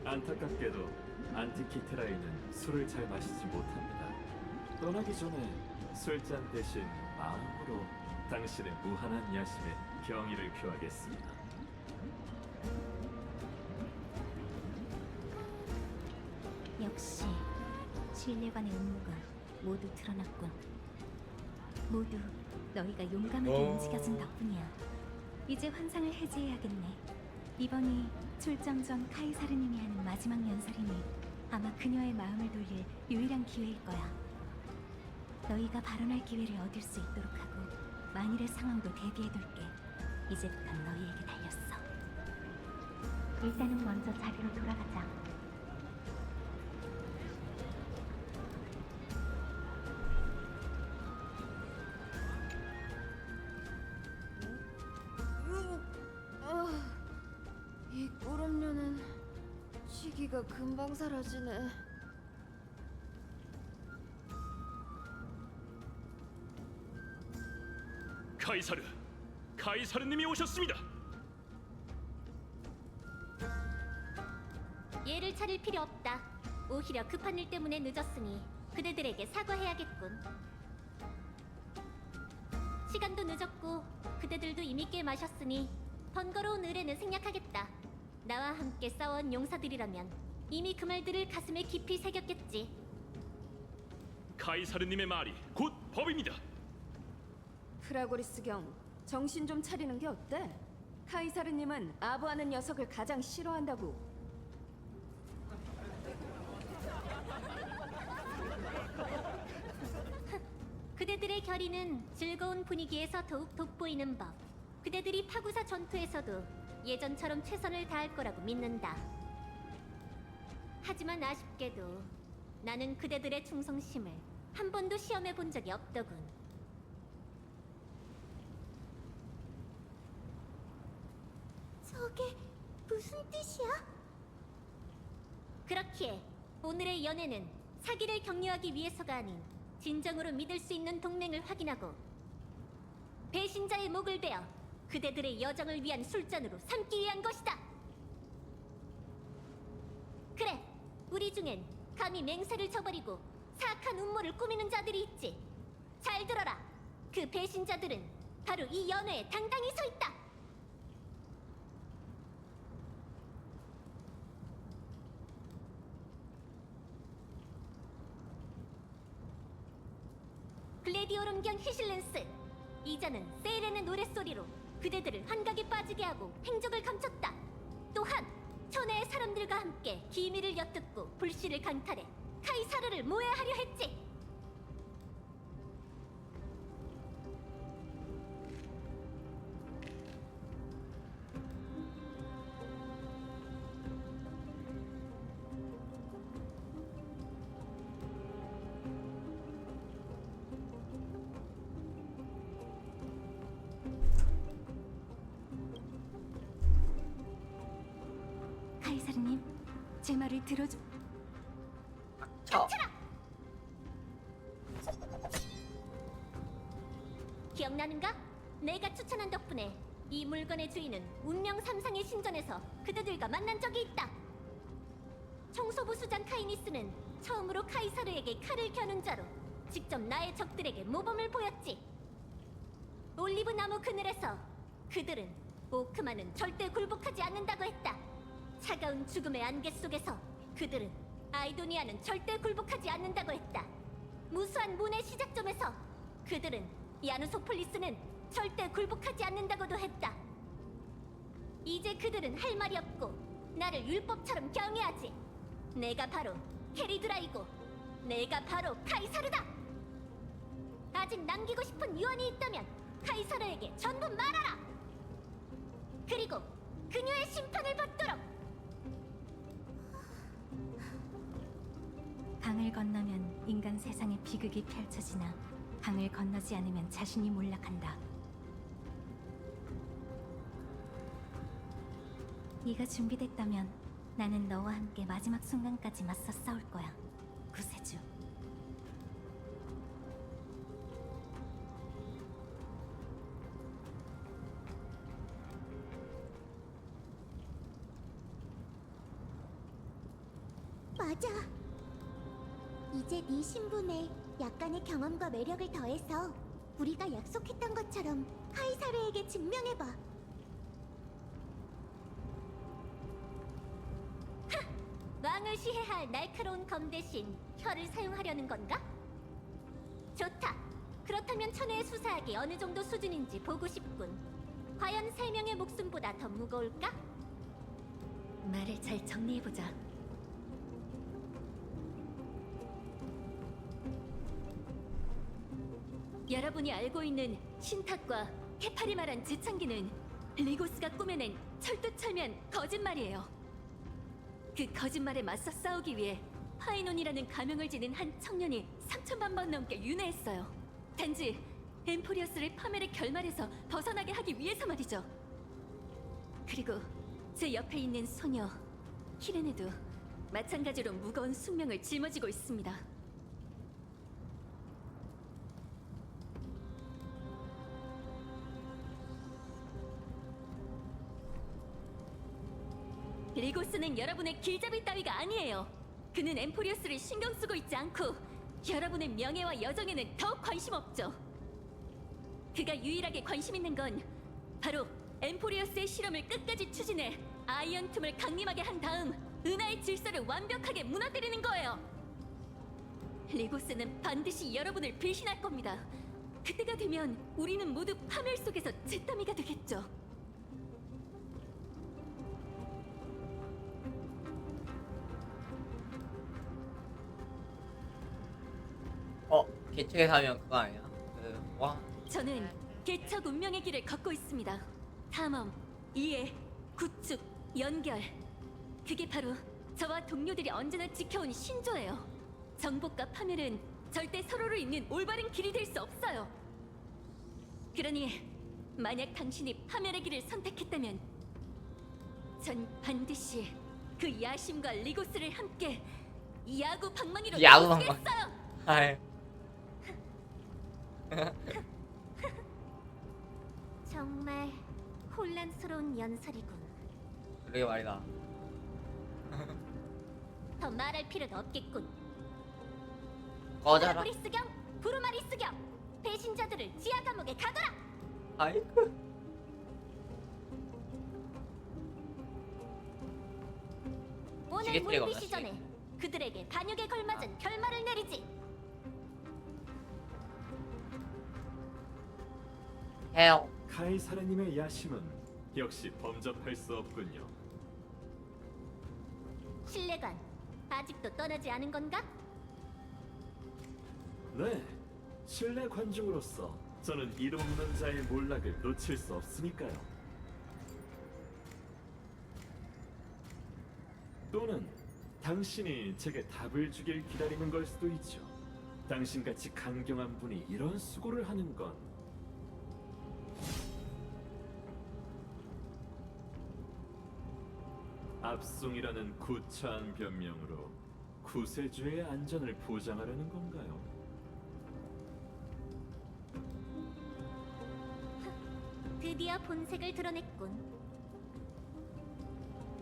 안타깝게도 안티키테라에는 술을 잘 마시지 못합니다. 떠나기 전에 술잔 대신 마음으로 당신의 무한한 야심에 경의를 표하겠습니다. 역시 신뢰관의 음모가 모두 드러났군. 모두 너희가 용감하게 움직여준 덕분이야. 이제 환상을 해제해야겠네. 이번이 출정 전 카이사르님이 하는 마지막 연설이니 아마 그녀의 마음을 돌릴 유일한 기회일 거야. 너희가 발언할 기회를 얻을 수 있도록 하고 만일의 상황도 대비해둘게. 이제부턴 너희에게 달렸어. 일단은 먼저 자리로 돌아가자. 이 꿀음료는 시기가 금방 사라지네. 카이사르님이 오셨습니다. 얘를 차릴 필요 없다. 오히려 급한 일 때문에 늦었으니 그대들에게 사과해야겠군. 시간도 늦었고 그대들도 이미 꽤 마셨으니 번거로운 의뢰는 생략하겠다. 나와 함께 싸워온 용사들이라면 이미 그 말들을 가슴에 깊이 새겼겠지. 카이사르님의 말이 곧 법입니다. 프라고리스 경, 정신 좀 차리는 게 어때? 카이사르님은 아부하는 녀석을 가장 싫어한다고. 그대들의 결의는 즐거운 분위기에서 더욱 돋보이는 법. 그대들이 파구사 전투에서도 예전처럼 최선을 다할 거라고 믿는다. 하지만 아쉽게도 나는 그대들의 충성심을 한 번도 시험해 본 적이 없더군. 저게 무슨 뜻이야? 그렇기에 오늘의 연애는 사기를 격려하기 위해서가 아닌 진정으로 믿을 수 있는 동맹을 확인하고 배신자의 목을 베어 그대들의 여정을 위한 술잔으로 삼기 위한 것이다. 그래, 우리 중엔 감히 맹세를 저버리고 사악한 음모를 꾸미는 자들이 있지. 잘 들어라. 그 배신자들은 바로 이 연회에 당당히 서 있다. 글래디오름경 히실렌스, 이자는 세이렌의 노랫소리로 그대들을 환각에 빠지게 하고 행적을 감췄다. 또한 천하의 사람들과 함께 기밀을 엿듣고 불씨를 강탈해 카이사르를 모해하려 했지. 제 말을 들어줘. 쳐. 기억나는가? 내가 추천한 덕분에 이 물건의 주인은 운명 삼상의 신전에서 그대들과 만난 적이 있다. 청소부 수장 카이니스는 처음으로 카이사르에게 칼을 겨눈 자로 직접 나의 적들에게 모범을 보였지. 올리브 나무 그늘에서 그들은 오크만은 절대 굴복하지 않는다고 했다. 차가운 죽음의 안개 속에서 그들은 아이도니아는 절대 굴복하지 않는다고 했다. 무수한 문의 시작점에서 그들은 야누소폴리스는 절대 굴복하지 않는다고도 했다. 이제 그들은 할 말이 없고 나를 율법처럼 경외하지. 내가 바로 헤리드라이고 내가 바로 카이사르다. 아직 남기고 싶은 유언이 있다면 카이사르에게 전부 말하라. 그리고 그녀의 심판을 받도록. 강을 건너면 인간 세상의 비극이 펼쳐지나 강을 건너지 않으면 자신이 몰락한다. 네가 준비됐다면 나는 너와 함께 마지막 순간까지 맞서 싸울 거야. 구세주. 맞아. 이제 네 신분에 약간의 경험과 매력을 더해서 우리가 약속했던 것처럼 카이사르에게 증명해봐. 왕을 시해할 날카로운 검 대신 혀를 사용하려는 건가? 좋다. 그렇다면 천혜의 수사학이 어느 정도 수준인지 보고 싶군. 과연 3명의 목숨보다 더 무거울까? 말을 잘 정리해보자. 여러분이 알고 있는 신탁과 케팔이 말한 지창기는 리고스가 꾸며낸 철두철미한 거짓말이에요. 그 거짓말에 맞서 싸우기 위해 파이논이라는 가명을 지닌 한 청년이 3천만 번 넘게 윤회했어요. 단지 엠포리어스를 파멸의 결말에서 벗어나게 하기 위해서 말이죠. 그리고 제 옆에 있는 소녀 키레네도 마찬가지로 무거운 숙명을 짊어지고 있습니다. 리고스는 여러분의 길잡이 따위가 아니에요. 그는 엠포리어스를 신경 쓰고 있지 않고 여러분의 명예와 여정에는 더욱 관심 없죠. 그가 유일하게 관심 있는 건 바로 엠포리어스의 실험을 끝까지 추진해 아이언 틈을 강림하게 한 다음 은하의 질서를 완벽하게 무너뜨리는 거예요. 리고스는 반드시 여러분을 배신할 겁니다. 그때가 되면 우리는 모두 파멸 속에서 잿더미가 되겠죠. 개척의 사명 그거 아니야? 와. 저는 개척 운명의 길을 걷고 있습니다. 탐험, 이해, 구축, 연결. 그게 바로 저와 동료들이 언제나 지켜온 신조예요. 정복과 파멸은 절대 서로를 잇는 올바른 길이 될 수 없어요. 그러니 만약 당신이 파멸의 길을 선택했다면 전 반드시 그 야심과 리고스를 함께 야구 방망이로 야구 방망이. 쏘겠어요. 아이. 정말 혼란스러운 연설이군. 그러게 말이다. 더 말할 필요도 없겠군. 꺼져라. 브리스경, 브루마리스경, 배신자들을 지하 감옥에 가둬라. 아이고. 오늘 지게뜨리가 물비시 없나, 전에 그들에게 반역에 걸맞은 결말을 내리지. 해요. 카이사르님의 야심은 역시 범접할 수 없군요. 신뢰관 아직도 떠나지 않은 건가? 네, 신뢰 관중으로서 저는 이름 없는 자의 몰락을 놓칠 수 없으니까요. 또는 당신이 제게 답을 주길 기다리는 걸 수도 있죠. 당신같이 강경한 분이 이런 수고를 하는 건 합송이라는 구차한 변명으로 구세주의 안전을 보장하려는 건가요? 드디어 본색을 드러냈군.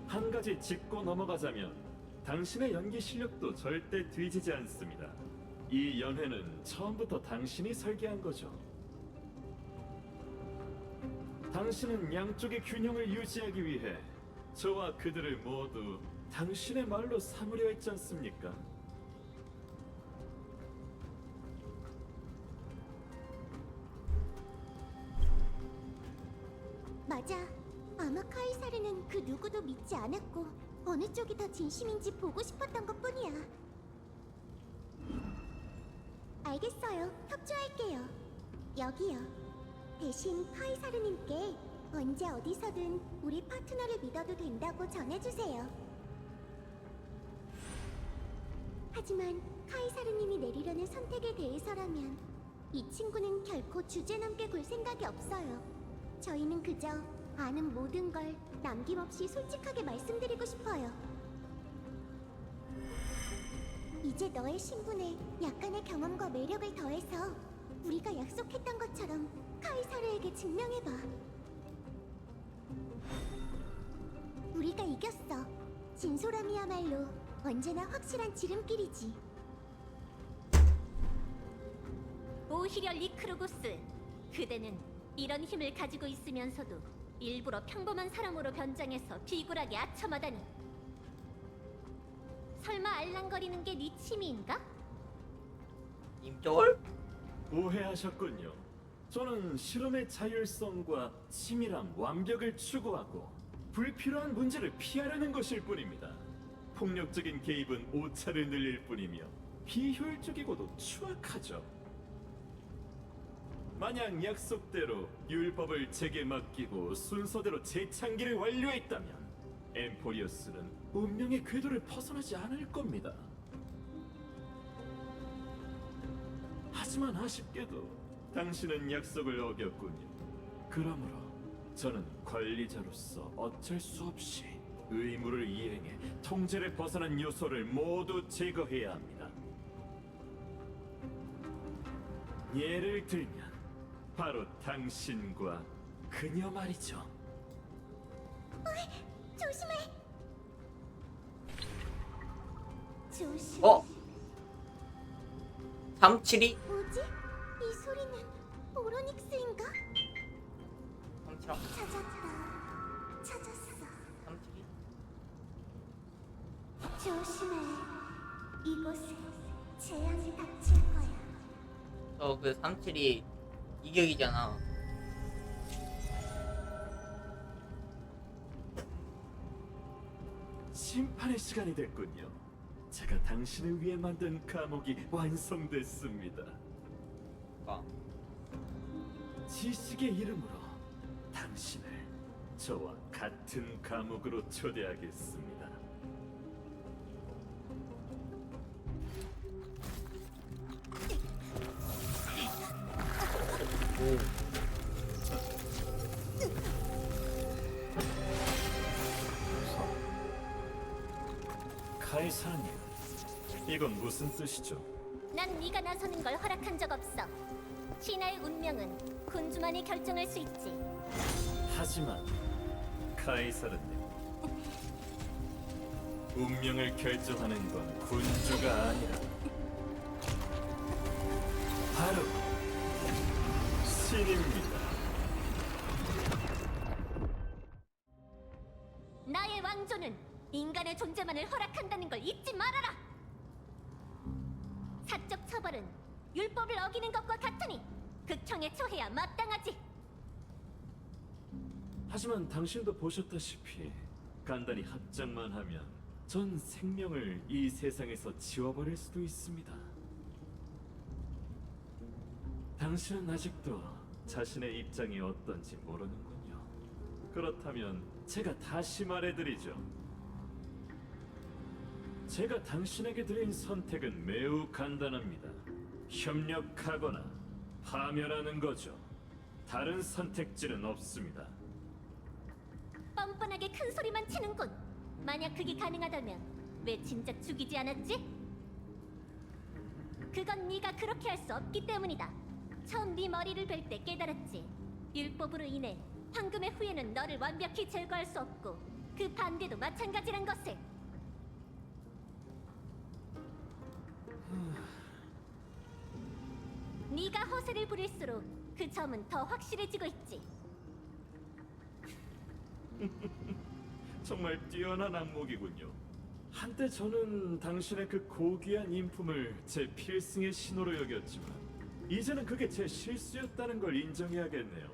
한 가지 짚고 넘어가자면 당신의 연기 실력도 절대 뒤지지 않습니다. 이 연회는 처음부터 당신이 설계한 거죠. 당신은 양쪽의 균형을 유지하기 위해 저와 그들을 모두 당신의 말로 삼으려 했지 않습니까? 맞아. 아마 카이사르는 그 누구도 믿지 않았고 어느 쪽이 더 진심인지 보고 싶었던 것뿐이야. 알겠어요. 협조할게요. 여기요. 대신 카이사르님께 언제 어디서든 우리 파트너를 믿어도 된다고 전해주세요. 하지만 카이사르님이 내리려는 선택에 대해서라면 이 친구는 결코 주제넘게 굴 생각이 없어요. 저희는 그저 아는 모든 걸 남김없이 솔직하게 말씀드리고 싶어요. 이제 너의 신분에 약간의 경험과 매력을 더해서 우리가 약속했던 것처럼 카이사르에게 증명해봐. 우리가 이겼어. 진솔함이야말로 언제나 확실한 지름길이지. 오히려 리크루구스, 그대는 이런 힘을 가지고 있으면서도 일부러 평범한 사람으로 변장해서 비굴하게 아첨하다니. 설마 알랑거리는 게 네 취미인가? 임쫄? 오해하셨군요. 저는 실험의 자율성과 치밀함, 완벽을 추구하고 불필요한 문제를 피하려는 것일 뿐입니다. 폭력적인 개입은 오차를 늘릴 뿐이며 비효율적이고도 추악하죠. 만약 약속대로 율법을 제게 맡기고 순서대로 재창기를 완료했다면 엠포리어스는 운명의 궤도를 벗어나지 않을 겁니다. 하지만 아쉽게도 당신은 약속을 어겼군요. 그러므로 저는 관리자로서 어쩔 수 없이 의무를 이행해 통제를 벗어난 요소를 모두 제거해야 합니다. 예를 들면 바로 당신과 그녀 말이죠. 조심해. 조심. 어? 372? 뭐지? 이 소리는 오로닉스인가? 372? 찾았다. 찾았어. 372? 조심해. 이곳에 재앙이 닥칠 거야. 저 그 372 이격이잖아. 심판의 시간이 됐군요. 제가 당신을 위해 만든 감옥이 완성됐습니다. 아, 지식의 이름으로 당신을 저와 같은 감옥으로 초대하겠습니다. 카이사님, 이건 무슨 뜻이죠? 난 네가 나서는 걸 허락한 적 없어. 신하의 운명은 군주만이 결정할 수 있지. 하지만 카이사르님, 운명을 결정하는 건 군주가 아니라 바로 신입니다. 나의 왕조는 인간의 존재만을 허락한다는 걸 잊지 말아라. 사적 처벌은 율법을 어기는 것과 같으니 극형에 처해야 마땅하지. 하지만 당신도 보셨다시피 간단히 합작만 하면 전 생명을 이 세상에서 지워버릴 수도 있습니다. 당신은 아직도 자신의 입장이 어떤지 모르는군요. 그렇다면 제가 다시 말해드리죠. 제가 당신에게 드린 선택은 매우 간단합니다. 협력하거나 파멸하는 거죠. 다른 선택지는 없습니다. 뻔뻔하게 큰 소리만 치는군. 만약 그게 가능하다면 왜 진작 죽이지 않았지? 그건 네가 그렇게 할 수 없기 때문이다. 처음 네 머리를 벨 때 깨달았지. 율법으로 인해 황금의 후예는 너를 완벽히 제거할 수 없고 그 반대도 마찬가지란 것을. 네가 허세를 부릴수록 그 점은 더 확실해지고 있지. 정말 뛰어난 안목이군요. 한때 저는 당신의 그 고귀한 인품을 제 필승의 신호로 여겼지만 이제는 그게 제 실수였다는 걸 인정해야겠네요.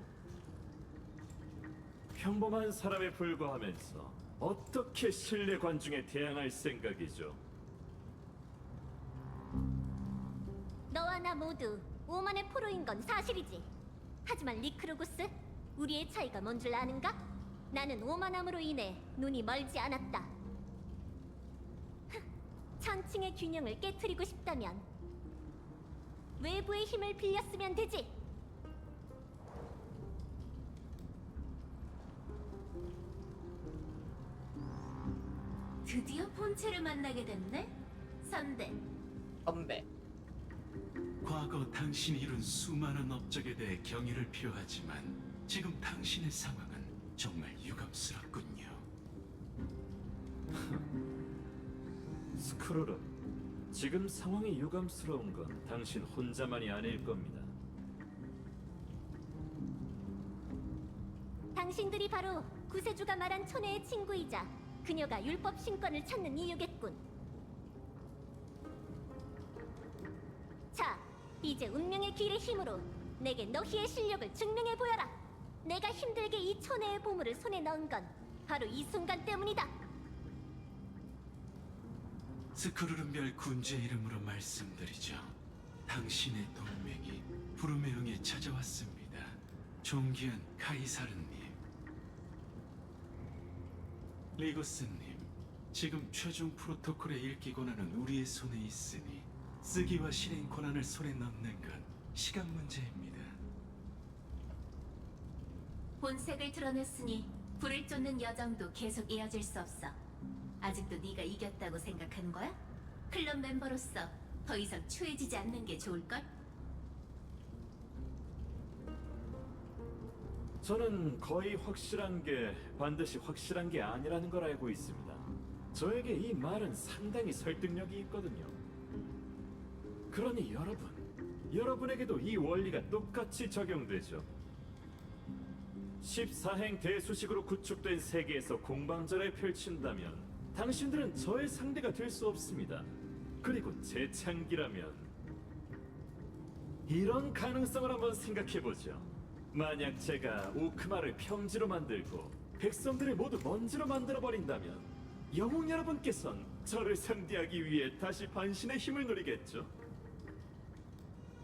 평범한 사람에 불과하면서 어떻게 신뢰 관중에 대항할 생각이죠? 너와 나 모두 오만의 포로인 건 사실이지. 하지만 리크로구스, 우리의 차이가 뭔 줄 아는가? 나는 오만함으로 인해 눈이 멀지 않았다. 천칭의 균형을 깨트리고 싶다면 외부의 힘을 빌렸으면 되지. 드디어 본체를 만나게 됐네? 선대. 선배. 과거 당신이 이룬 수많은 업적에 대해 경의를 표하지만 지금 당신의 상황은 정말 유감스럽군요. 스크롤은 지금 상황이 유감스러운 건 당신 혼자만이 아닐 겁니다. 당신들이 바로 구세주가 말한 천혜의 친구이자 그녀가 율법 신권을 찾는 이유겠군. 자, 이제 운명의 길의 힘으로 내게 너희의 실력을 증명해 보여라. 내가 힘들게 이 천혜의 보물을 손에 넣은 건 바로 이 순간 때문이다. 스크루름별 군주의 이름으로 말씀드리죠. 당신의 동맹이 부르메ong에 찾아왔습니다. 존귀한 카이사르님. 리고스님, 지금 최종 프로토콜의 읽기 권한은 우리의 손에 있으니 쓰기와 실행 권한을 손에 넣는 건 시간 문제입니다. 본색을 드러냈으니 불을 쫓는 여정도 계속 이어질 수 없어. 아직도 네가 이겼다고 생각하는 거야? 클럽 멤버로서 더 이상 추해지지 않는 게 좋을걸? 저는 거의 확실한 게 반드시 확실한 게 아니라는 걸 알고 있습니다. 저에게 이 말은 상당히 설득력이 있거든요. 그러니 여러분에게도 이 원리가 똑같이 적용되죠. 14행 대수식으로 구축된 세계에서 공방전을 펼친다면 당신들은 저의 상대가 될 수 없습니다. 그리고 재창기라면 이런 가능성을 한번 생각해보죠. 만약 제가 오크마를 평지로 만들고 백성들을 모두 먼지로 만들어버린다면 영웅 여러분께선 저를 상대하기 위해 다시 반신의 힘을 누리겠죠.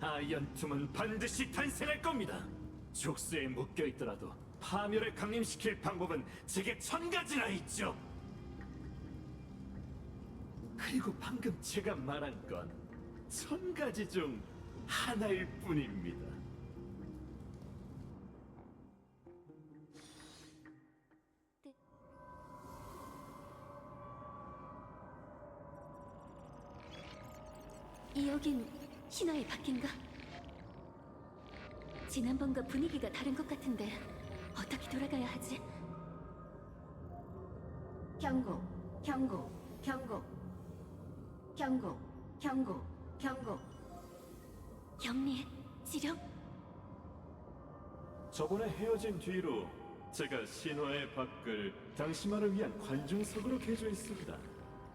아이언툼은 반드시 탄생할 겁니다. 족수에 묶여있더라도 파멸을 강림시킬 방법은 제게 1000가지나 있죠. 그리고 방금 제가 말한 건 1000가지 중 하나일 뿐입니다. 여긴 신화의 밖인가? 지난번과 분위기가 다른 것 같은데 어떻게 돌아가야 하지? 경고, 경고, 경고, 경고, 경고, 경고. 격리, 지령? 저번에 헤어진 뒤로 제가 신화의 밖을 당신만을 위한 관중석으로 개조했습니다.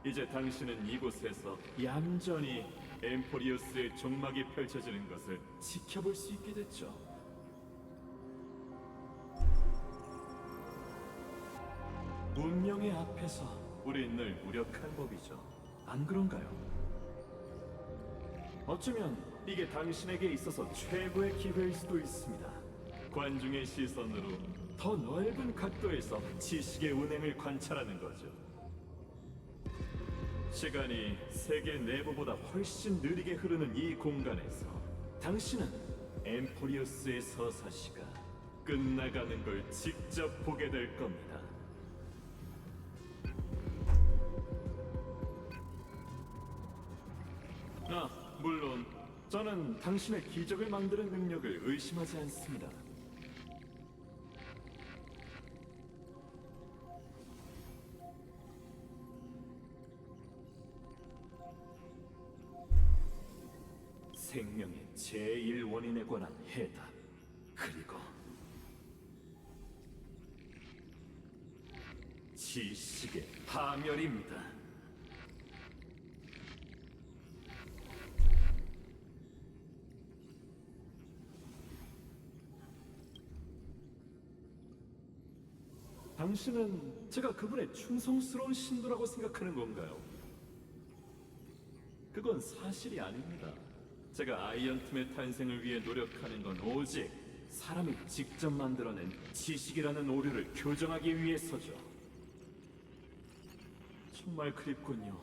이제 당신은 이곳에서 얌전히 엠포리우스의 종막이 펼쳐지는 것을 지켜볼 수 있게 됐죠. 운명의 앞에서 우린 늘 무력한 법이죠. 안 그런가요? 어쩌면 이게 당신에게 있어서 최고의 기회일 수도 있습니다. 관중의 시선으로 더 넓은 각도에서 지식의 운행을 관찰하는 거죠. 시간이 세계 내부보다 훨씬 느리게 흐르는 이 공간에서 당신은 엠포리우스의 서사시가 끝나가는 걸 직접 보게 될 겁니다. 물론 저는 당신의 기적을 만드는 능력을 의심하지 않습니다. 생명의 제1원인에 관한 해답, 그리고 지식의 파멸입니다. 당신은 제가 그분의 충성스러운 신도라고 생각하는 건가요? 그건 사실이 아닙니다. 제가 아이언틈의 탄생을 위해 노력하는 건 오직 사람이 직접 만들어낸 지식이라는 오류를 교정하기 위해서죠. 정말 그립군요.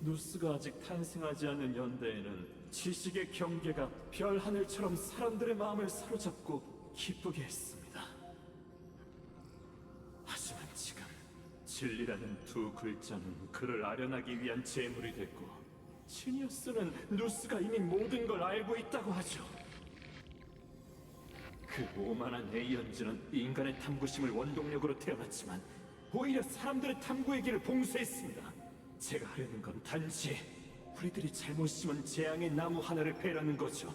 누스가 아직 탄생하지 않는 연대에는 지식의 경계가 별 하늘처럼 사람들의 마음을 사로잡고 기쁘게 했습니다. 하지만 지금 진리라는 두 글자는 그를 아련하기 위한 재물이 됐고, 지니어스는 누스가 이미 모든 걸 알고 있다고 하죠. 그 오만한 에이언즈는 인간의 탐구심을 원동력으로 태어났지만 오히려 사람들의 탐구의 길을 봉쇄했습니다. 제가 하려는 건 단지 우리들이 잘못 심은 재앙의 나무 하나를 베라는 거죠.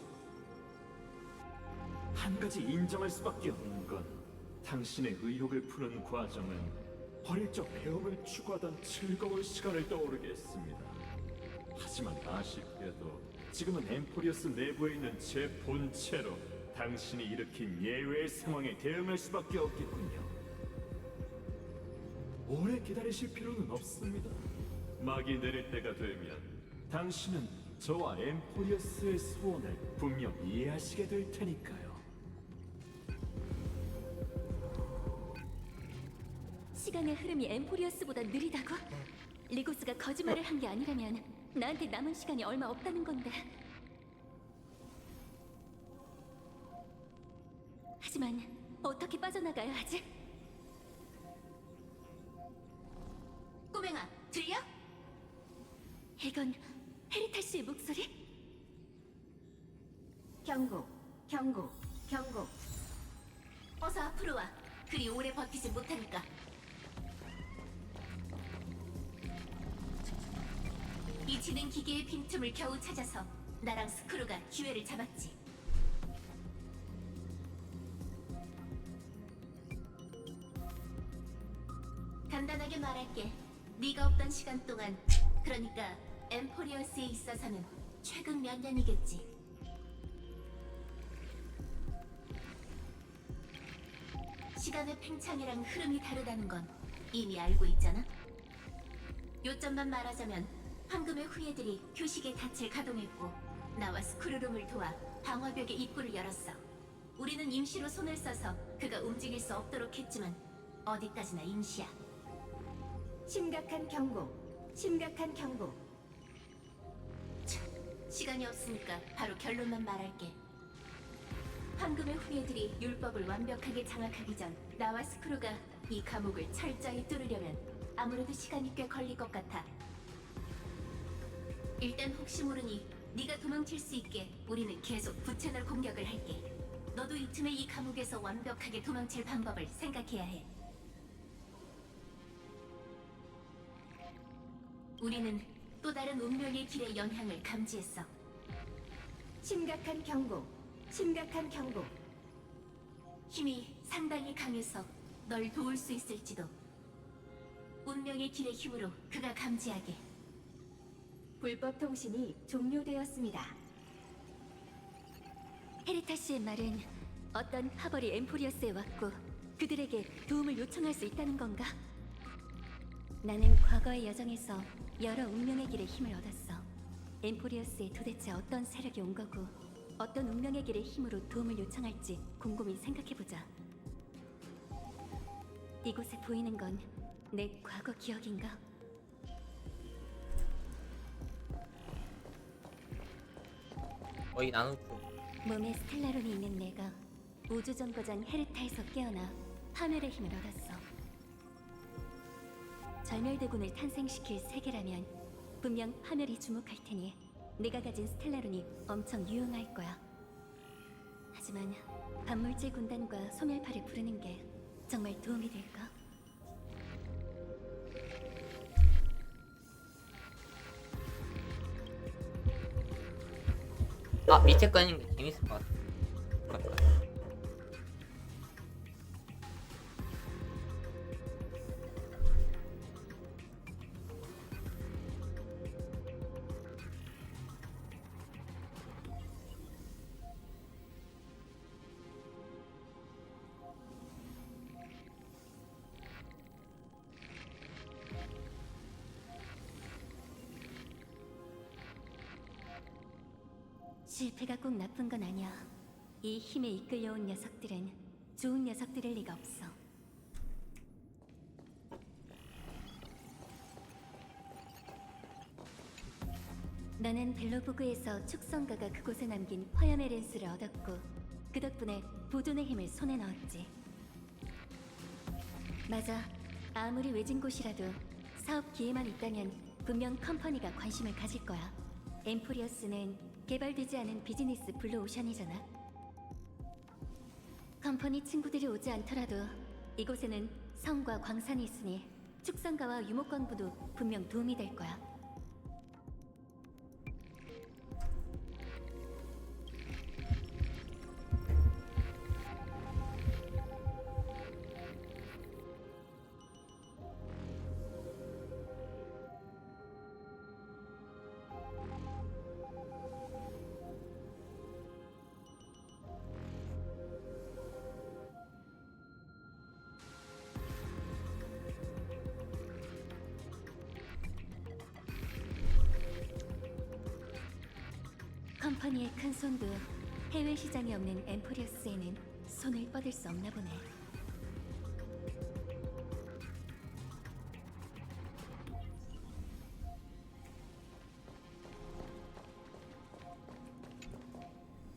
한 가지 인정할 수밖에 없는 건 당신의 의혹을 푸는 과정은 어릴 적 배움을 추구하던 즐거운 시간을 떠오르게 했습니다. 하지만 아쉽게도 지금은 엠포리어스 내부에 있는 제 본체로 당신이 일으킨 예외의 상황에 대응할 수밖에 없겠군요. 오래 기다리실 필요는 없습니다. 막이 내릴 때가 되면 당신은 저와 엠포리어스의 소원을 분명 이해하시게 될 테니까요. 시간의 흐름이 엠포리어스보다 느리다고? 리고스가 거짓말을 한 게 아니라면 나한테 남은 시간이 얼마 없다는 건데. 하지만 어떻게 빠져나가야 하지? 꼬맹아, 들려? 이건 헤리타시의 목소리? 경고, 경고, 경고. 어서 앞으로 와. 그리 오래 버티지 못하니까. 이 지능 기계의 빈틈을 겨우 찾아서 나랑 스크루가 기회를 잡았지. 간단하게 말할게. 네가 없던 시간 동안, 그러니까 엠포리어스에 있어서는 최근 몇 년이겠지. 시간의 팽창이랑 흐름이 다르다는 건 이미 알고 있잖아? 요점만 말하자면 황금의 후예들이 교식의 닻을 가동했고 나와 스크루룸을 도와 방화벽의 입구를 열었어. 우리는 임시로 손을 써서 그가 움직일 수 없도록 했지만 어디까지나 임시야. 심각한 경고, 심각한 경고. 시간이 없으니까 바로 결론만 말할게. 황금의 후예들이 율법을 완벽하게 장악하기 전 나와 스크루가 이 감옥을 철저히 뚫으려면 아무래도 시간이 꽤 걸릴 것 같아. 일단 혹시 모르니 네가 도망칠 수 있게 우리는 계속 부채널 공격을 할게. 너도 이 틈에 이 감옥에서 완벽하게 도망칠 방법을 생각해야 해. 우리는 또 다른 운명의 길의 영향을 감지했어. 심각한 경고, 심각한 경고. 힘이 상당히 강해서 널 도울 수 있을지도. 운명의 길의 힘으로 그가 감지하게. 불법 통신이 종료되었습니다. 헤리타시의 말은 어떤 하벌이 엠포리어스에 왔고 그들에게 도움을 요청할 수 있다는 건가? 나는 과거의 여정에서 여러 운명의 길의 힘을 얻었어. 엠포리어스에 도대체 어떤 세력이 온 거고 어떤 운명의 길의 힘으로 도움을 요청할지 곰곰이 생각해보자. 이곳에 보이는 건 내 과거 기억인가? 거의 나누고 몸에 스텔라론이 있는 내가 우주정거장 헤르타에서 깨어나 파멸의 힘을 얻었어. 절멸대군을 탄생시킬 세계라면 분명 파멸이 주목할 테니 내가 가진 스텔라론이 엄청 유용할 거야. 하지만 반물질 군단과 소멸파를 부르는 게 정말 도움이 될까? 밑에 꺼는 게 재밌을 것 같아. 실패가 꼭 나쁜 건 아니야. 이 힘에 이끌려온 녀석들은 좋은 녀석들일 리가 없어. 나는 벨로보그에서 축성가가 그곳에 남긴 화염의 렌스를 얻었고 그 덕분에 보존의 힘을 손에 넣었지. 맞아. 아무리 외진 곳이라도 사업 기회만 있다면 분명 컴퍼니가 관심을 가질 거야. 엠포리어스는 개발되지 않은 비즈니스 블루오션이잖아. 컴퍼니 친구들이 오지 않더라도 이곳에는 성과 광산이 있으니 축성가와 유목광부도 분명 도움이 될 거야. 컴퍼니의 큰 손도 해외 시장이 없는 엠포리어스에는 손을 뻗을 수 없나 보네.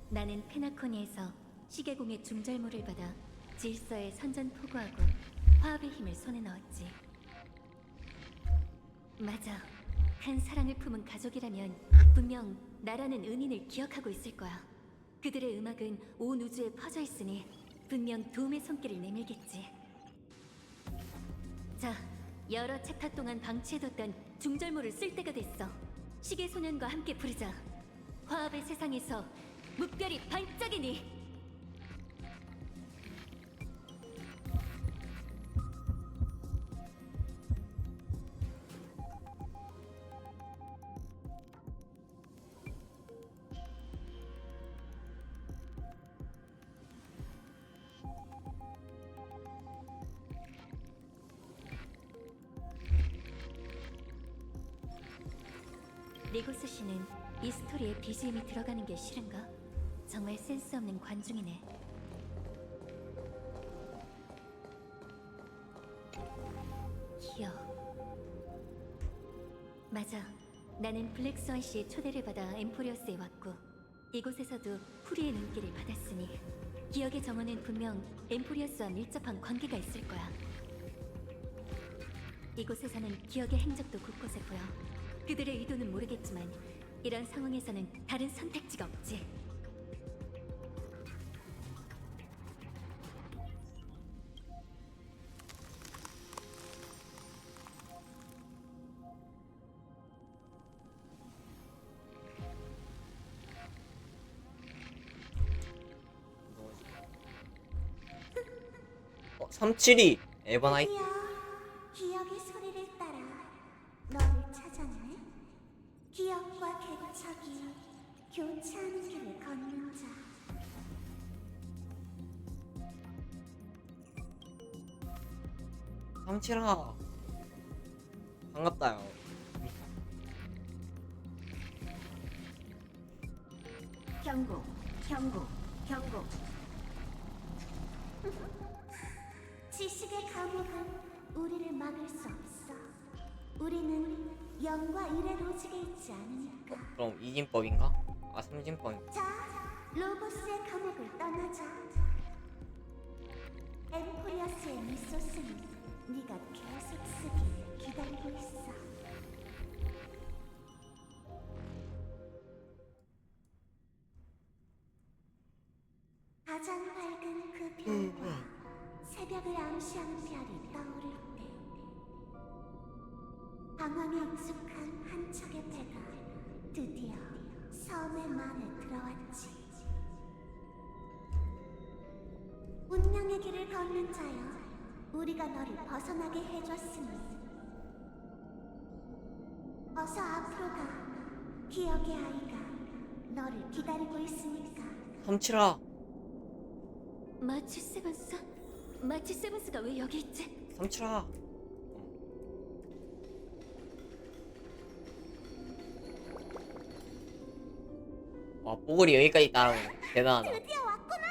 나는 페나코니에서 시계공의 중절모를 받아 질서에 선전포고하고 화합의 힘을 손에 넣었지. 맞아. 큰 사랑을 품은 가족이라면 분명 나라는 은인을 기억하고 있을 거야. 그들의 음악은 온 우주에 퍼져 있으니 분명 도움의 손길을 내밀겠지. 자, 여러 챕터 동안 방치해뒀던 중절모를 쓸 때가 됐어. 시계소년과 함께 부르자. 화합의 세상에서 무별이 반짝이니. 리고스 씨는 이 스토리에 BGM이 들어가는 게 싫은가? 정말 센스 없는 관중이네. 기억. 맞아. 나는 블랙스완 씨의 초대를 받아 엠포리어스에 왔고 이곳에서도 후리의 눈길을 받았으니 기억의 정원은 분명 엠포리어스와 밀접한 관계가 있을 거야. 이곳에서는 기억의 행적도 곳곳에 보여. 그들의 의도는 모르겠지만 이런 상황에서는 다른 선택지가 없지. 어, 372 에버나이트. 기억의 소리를 따라 너를 찾아내. 기억과 개척이 교차하는 길을 걷는 자. 삼칠아 반갑다요. 경고, 경고, 경고. 지식의 감옥은 우리를 막을 수 없어. 우리는 영과 일에 로직에 있지 않으니까. 그럼 이진법인가? 아 삼진법. 자, 로보스의 감옥을 떠나자. 엠포리어스의 미소스는 네가 계속 쓰기를 기다리고 있어. 가장 밝은 그 별과 새벽을 암시하는 별이 떠오를 때 방황에 익숙한 한 척의 배가 드디어 섬의 만에 들어왔지. 운명의 길을 걷는 자여, 우리가 너를 벗어나게 해줬으니 어서 앞으로 가. 기억의 아이가 너를 기다리고 있으니까. 삼칠아. 마치 세븐스? 마치 세븐스가 왜 여기 있지? 삼칠아. 와, 뽀글이 여기까지 따라오네. 대단하다. 드디어 왔구나.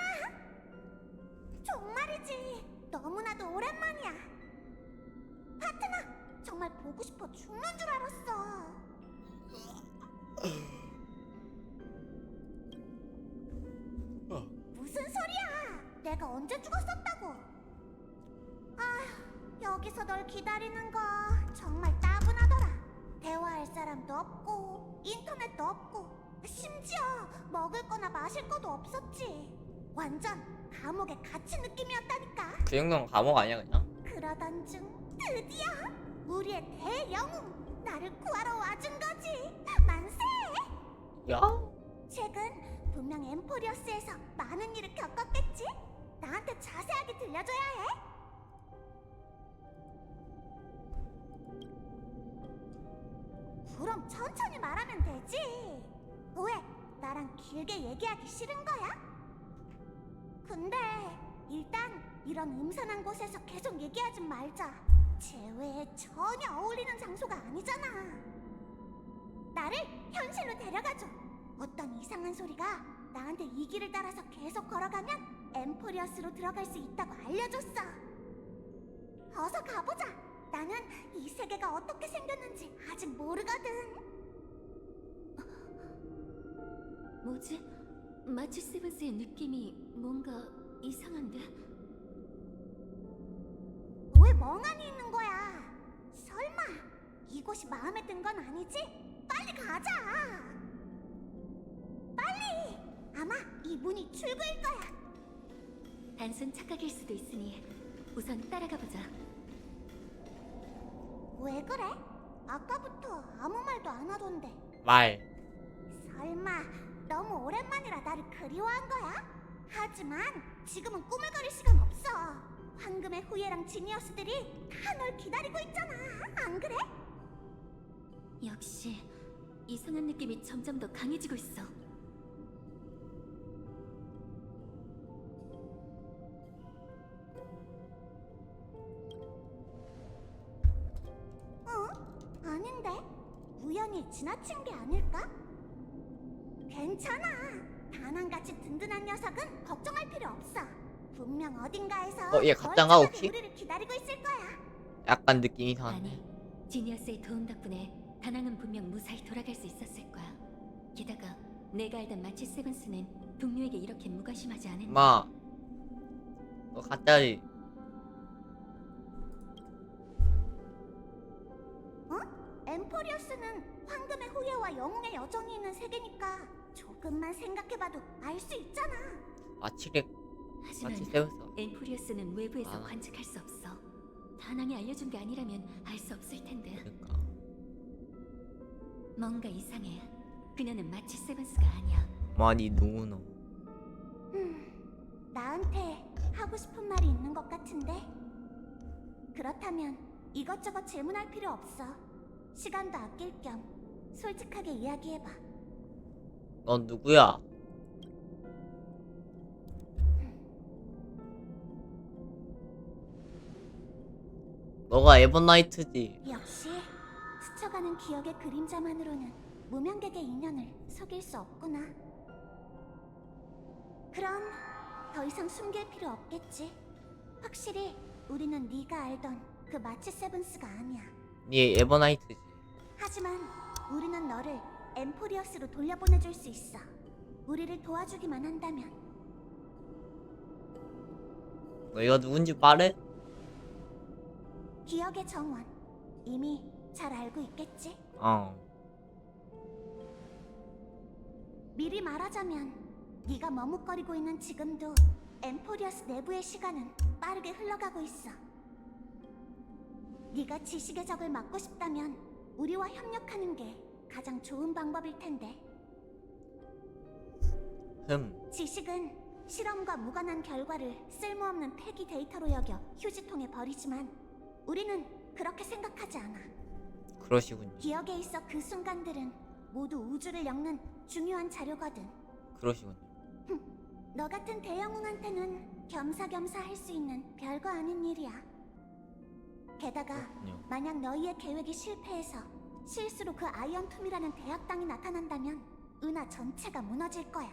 정말이지. 너무나도 오랜만이야. 파트너, 정말 보고 싶어 죽는 줄 알았어. 무슨 소리야? 내가 언제 죽었었다고? 아휴, 여기서 널 기다리는 거 정말 따분하더라. 대화할 사람도 없고 인터넷도 없고 심지어 먹을 거나 마실 것도 없었지. 완전 감옥에 갇힌 느낌이었다니까. 그 정도는 감옥 아니야 그냥? 그러던 중 드디어 우리의 대영웅 나를 구하러 와준 거지. 만세! 야? 최근 분명 엠포리어스에서 많은 일을 겪었겠지? 나한테 자세하게 들려줘야 해. 그럼 천천히 말하면 되지. 왜? 나랑 길게 얘기하기 싫은 거야? 근데 일단 이런 음산한 곳에서 계속 얘기하지 말자. 제외에 전혀 어울리는 장소가 아니잖아. 나를 현실로 데려가줘. 어떤 이상한 소리가 나한테 이 길을 따라서 계속 걸어가면 엠포리어스로 들어갈 수 있다고 알려줬어. 어서 가보자. 나는 이 세계가 어떻게 생겼는지 아직 모르거든. 뭐지? 마치 세븐스의 느낌이 뭔가 이상한데? 왜 멍하니 있는 거야? 설마 이곳이 마음에 든 건 아니지? 빨리 가자. 빨리. 아마 이 문이 출구일 거야. 단순 착각일 수도 있으니 우선 따라가 보자. 왜 그래? 아까부터 아무 말도 안 하던데. 말. 설마 너무 오랜만이라 나를 그리워한 거야? 하지만 지금은 꾸물거릴 시간 없어. 황금의 후예랑 지니어스들이 다 널 기다리고 있잖아. 안 그래? 역시 이상한 느낌이 점점 더 강해지고 있어. 아닌데? 우연히 지나친 게 아닐까? 괜찮아. 다낭같이 든든한 녀석은 걱정할 필요 없어. 분명 어딘가에서 얘 가짜인가, 멀쩡하게 혹시? 우리를 기다리고 있을 거야. 약간 느낌이 이상한데. 아니, 지니어스의 도움 덕분에 다낭은 분명 무사히 돌아갈 수 있었을 거야. 게다가 내가 알던 마치 세븐스는 동료에게 이렇게 무관심하지 않은. 마. 너 가짜지? 엠포리어스는 황금의 후예와 영웅의 여정이 있는 세계니까 조금만 생각해봐도 알 수 있잖아. 마치렉. 하지만 마치 세우서. 엠포리어스는 외부에서 아. 관측할 수 없어. 다낭이 알려준 게 아니라면 알 수 없을 텐데. 그러니까. 뭔가 이상해. 그녀는 마치 세븐스가 아니야. 많이 누구노? 나한테 하고 싶은 말이 있는 것 같은데. 그렇다면 이것저것 질문할 필요 없어. 시간도 아낄 겸 솔직하게 이야기해봐. 넌 누구야? 너가 에버나이트지. 역시 스쳐가는 기억의 그림자만으로는 무명객의 인연을 속일 수 없구나. 그럼 더 이상 숨길 필요 없겠지. 확실히 우리는 네가 알던 그 마치 세븐스가 아니야. 네 에버나이트지. 하지만 우리는 너를 엠포리어스로 돌려보내줄 수 있어. 우리를 도와주기만 한다면. 너희가 누군지 말해? 기억의 정원. 이미 잘 알고 있겠지? 어. 미리 말하자면 네가 머뭇거리고 있는 지금도 엠포리어스 내부의 시간은 빠르게 흘러가고 있어. 네가 지식의 적을 막고 싶다면 우리와 협력하는 게 가장 좋은 방법일 텐데. 지식은 실험과 무관한 결과를 쓸모없는 폐기 데이터로 여겨 휴지통에 버리지만 우리는 그렇게 생각하지 않아. 그러시군요. 기억에 있어 그 순간들은 모두 우주를 엮는 중요한 자료거든. 그러시군요. 너 같은 대영웅한테는 겸사겸사 할 수 있는 별거 아닌 일이야. 게다가 그렇군요. 만약 너희의 계획이 실패해서 실수로 그 아이언툼이라는 대학당이 나타난다면 은하 전체가 무너질 거야.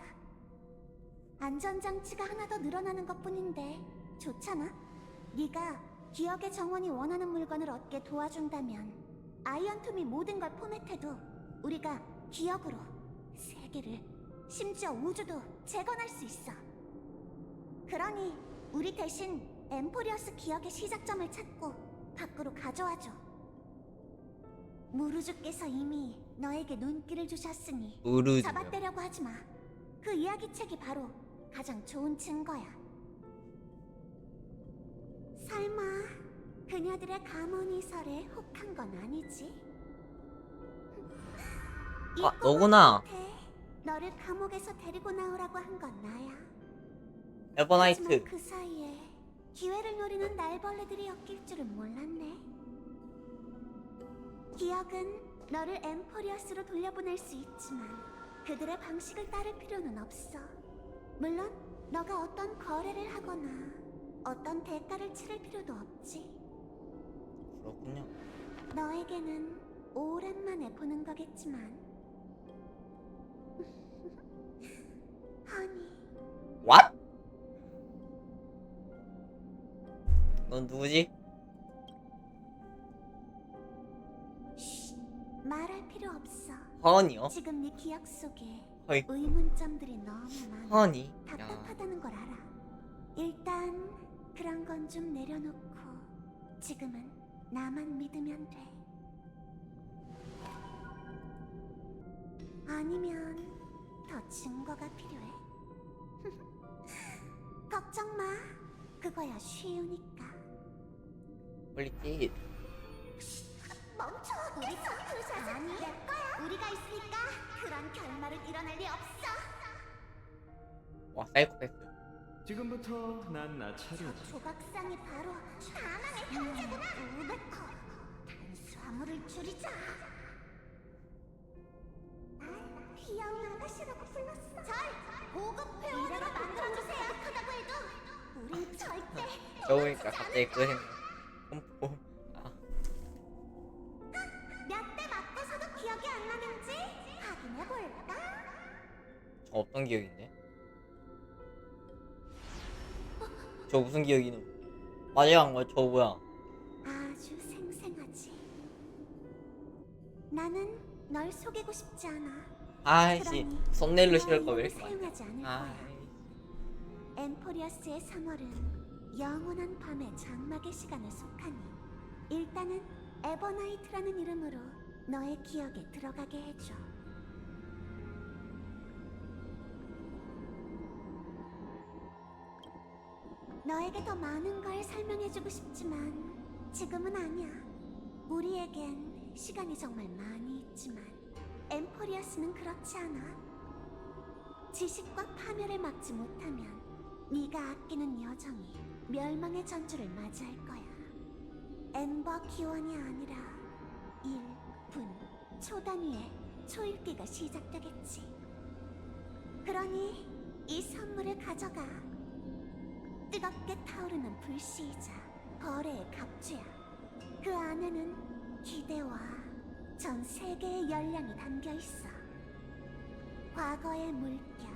안전장치가 하나 더 늘어나는 것뿐인데 좋잖아? 네가 기억의 정원이 원하는 물건을 얻게 도와준다면 아이언툼이 모든 걸 포맷해도 우리가 기억으로 세계를, 심지어 우주도 재건할 수 있어. 그러니 우리 대신 엠포리어스 기억의 시작점을 찾고 밖으로 가져와줘. 무르주께서 이미 너에게 눈길을 주셨으니 무르주요. 잡아떼려고 하지 마. 그 이야기책이 바로 가장 좋은 증거야. 설마 그녀들의 가문이설에 혹한 건 아니지? 아, 너구나. 너를 감옥에서 데리고 나오라고 한 건 나야. 에버나이트. 하지만 그 사이에 기회를 노리는 날벌레들이 엮일 줄은 몰랐네. 기억은 너를 엠포리어스로 돌려보낼 수 있지만 그들의 방식을 따를 필요는 없어. 물론 너가 어떤 거래를 하거나 어떤 대가를 치를 필요도 없지. 그렇군요. 너에게는 오랜만에 보는 거겠지만 허니, What? 넌 누구지? 말할 필요 없어. 허니요? 지금 네 기억 속에 허이. 의문점들이 너무 많아. 허니? 야, 답답하다는 걸 알아. 일단 그런 건 좀 내려놓고 지금은 나만 믿으면 돼. 아니면 더 증거가 필요해? 걱정 마. 그거야 쉬우니까. 폴리티. 멈춰! 우리 서투르자. 아니, 내 거야. 우리가 있으니까 그런 결말은 일어날 리 없어. 와, 사이코패스. 지금부터 난 나차려줘. 조각상이 바로 다만의 형제구나. 우베커. 탄수화물을 줄이자. 귀여운 아가씨라고 불렀어. 절 고급 회원으로 만들어주세요. 하다고 해도 우린 절대. 저우니까 갑자기 그 생각. pompo. 아, 몇 대 맞고서도 기억이 안 나는지 확인해볼까? 저 어떤 기억인데? 저 무슨 기억이노? 마지막 거 저 뭐야? 아주 생생하지. 나는 널 속이고 싶지 않아. 아이씨, 썸네일로 실을 거 왜 이렇게 많이? 사용하지 않을 아, 거야. 엠포리어스의 3월은 영원한 밤의 장막의 시간을 속하니 일단은 에버나이트라는 이름으로 너의 기억에 들어가게 해줘. 너에게 더 많은 걸 설명해주고 싶지만 지금은 아니야. 우리에겐 시간이 정말 많이 있지만 엠포리어스는 그렇지 않아. 지식과 파멸을 막지 못하면 네가 아끼는 여정이 멸망의 전주를 맞이할 거야. 엠버 기원이 아니라 1, 분, 초 단위의 초읽기가 시작되겠지. 그러니 이 선물을 가져가. 뜨겁게 타오르는 불씨이자 거래의 갑주야. 그 안에는 기대와 전 세계의 열량이 담겨 있어. 과거의 물결.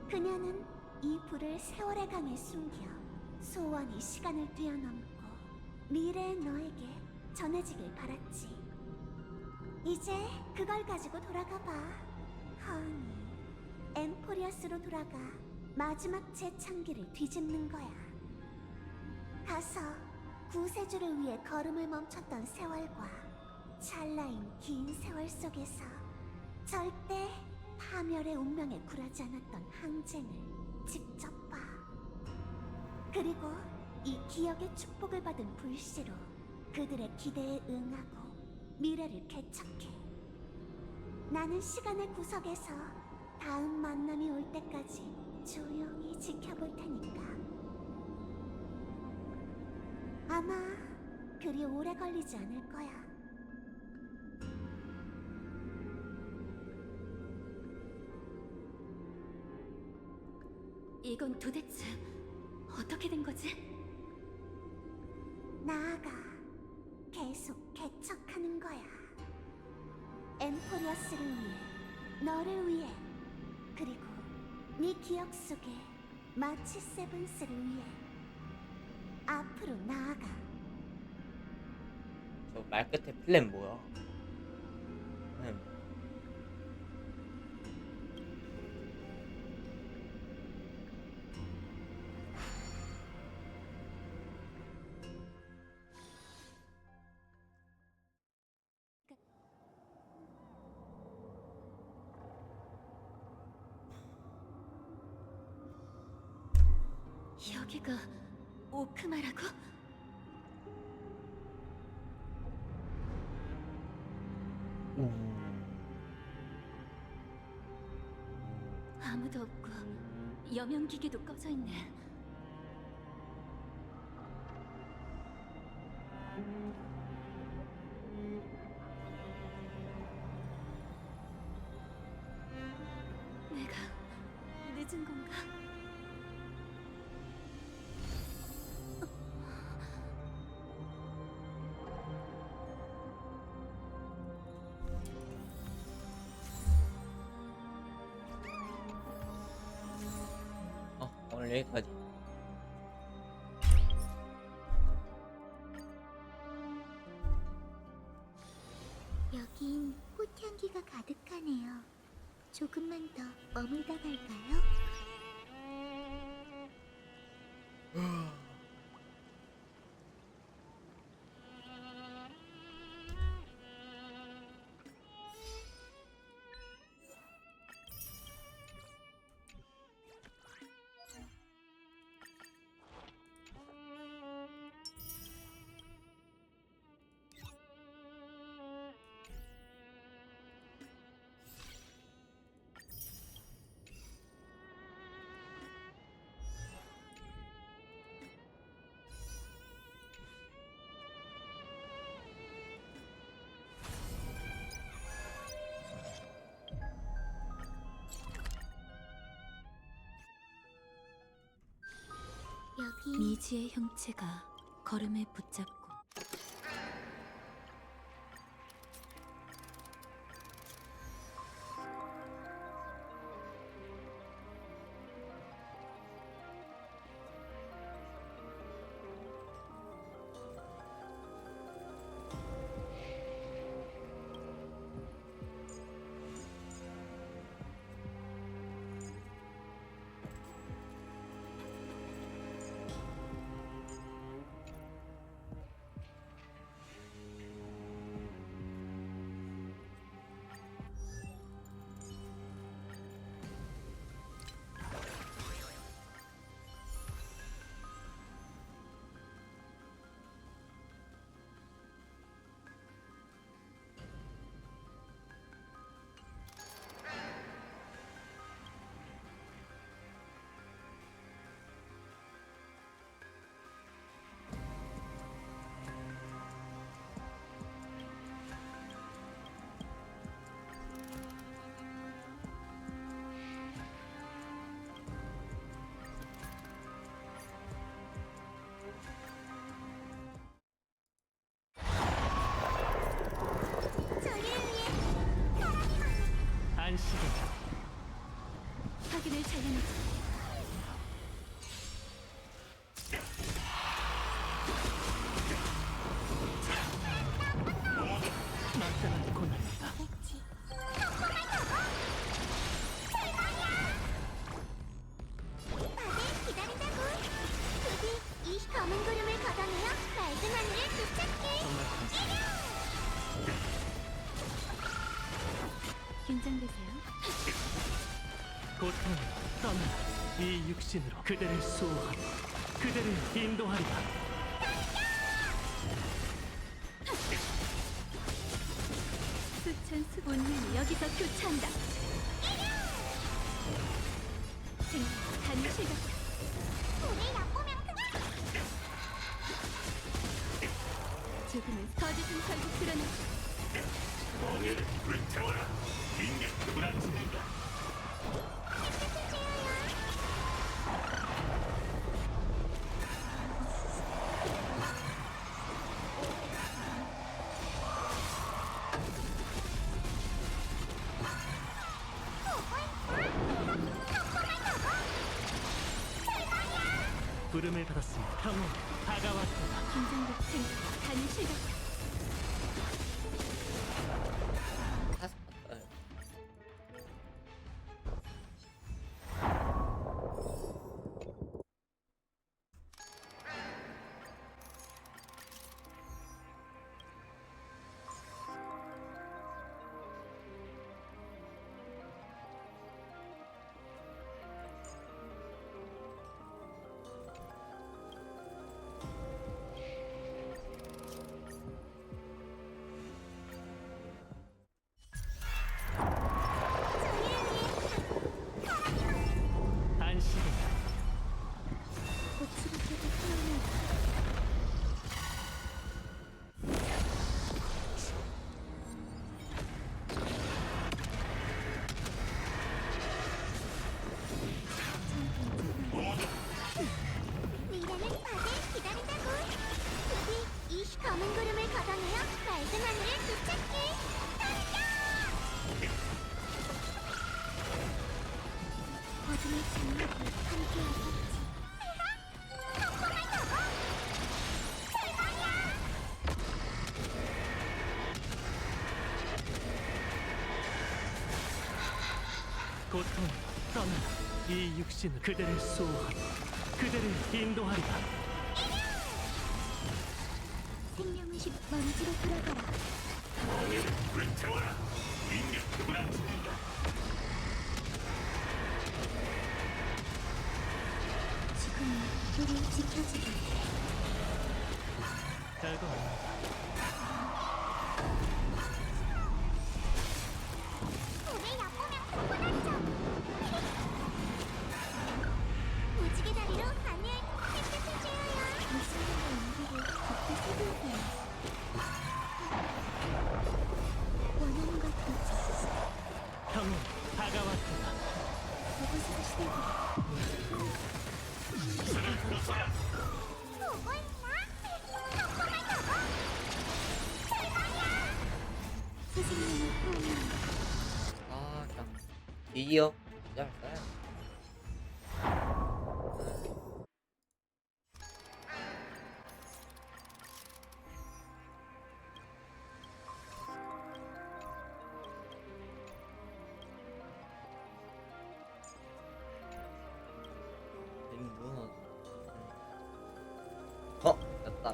그녀는 이 불을 세월의 강에 숨겨 소원이 시간을 뛰어넘고 미래의 너에게 전해지길 바랐지. 이제 그걸 가지고 돌아가 봐. 허니, 엠포리어스로 돌아가 마지막 재창기를 뒤집는 거야. 가서 구세주를 위해 걸음을 멈췄던 세월과 찰나인 긴 세월 속에서 절대 파멸의 운명에 굴하지 않았던 항쟁을 직접 봐. 그리고 이 기억의 축복을 받은 불씨로 그들의 기대에 응하고 미래를 개척해. 나는 시간의 구석에서 다음 만남이 올 때까지 조용히 지켜볼 테니까. 아마 그리 오래 걸리지 않을 거야. 이건 도대체 어떻게 된 거지? 나아가 계속 개척하는 거야. 엠포리어스를 위해, 너를 위해, 그리고 네 기억 속에 마치 세븐스를 위해 앞으로 나아가. 저 말 끝에 플랜 뭐야? 여기가 오크마라고? 아무도 없고 여명기계도 꺼져 있네. 내가 늦은 건가? 오늘 여기까지. 여긴 꽃향기가 가득하네요. 조금만 더 머물다 갈까요? 여기 미지의 형체가 걸음에 붙잡고 확인을 잘해내자. 다들 기다린다고. 부디 이 검은 구름을 걷어내어 맑은 하늘을 되찾게. 긴장되세요. 고통을 떠나 이 육신으로 그대를 수호하리. 그대를 인도하리라. 수천 운명이 여기서 교차한다. 가는 실각. 우리 얕보면 죽음은 거짓은 결국 드러나. 부름을 받았으니 평온 다가왔다. 긴장과 생각, 가는 실각. 안식이다. 고치롭게도 태어나. 미래는 다들 기다린다고. 부디 이 검은 구름을 걷어내어 맑은 하늘을 되찾게. 어둠의 장막이 함께하겠지. 고통 떠나. 이 육신은 그대를 수호하고 그대를 인도하리라. 생명의식 먼지로 돌아가라. 지금은 우리 지켜주길. 별거 아니다. 우리 얕보면 포근하죠. 무지개 다리로 하늘 햇볕을 쬐어요. 이 순간의 온기를 깊이 새겨요. 원하는 걸 그리지. 평온 다가왔다. 이곳에서 시작해. 보고 있나? 덕분을 타고. 스승님을 포옹해. 아 그냥 드디어 시작할까요? 됐다.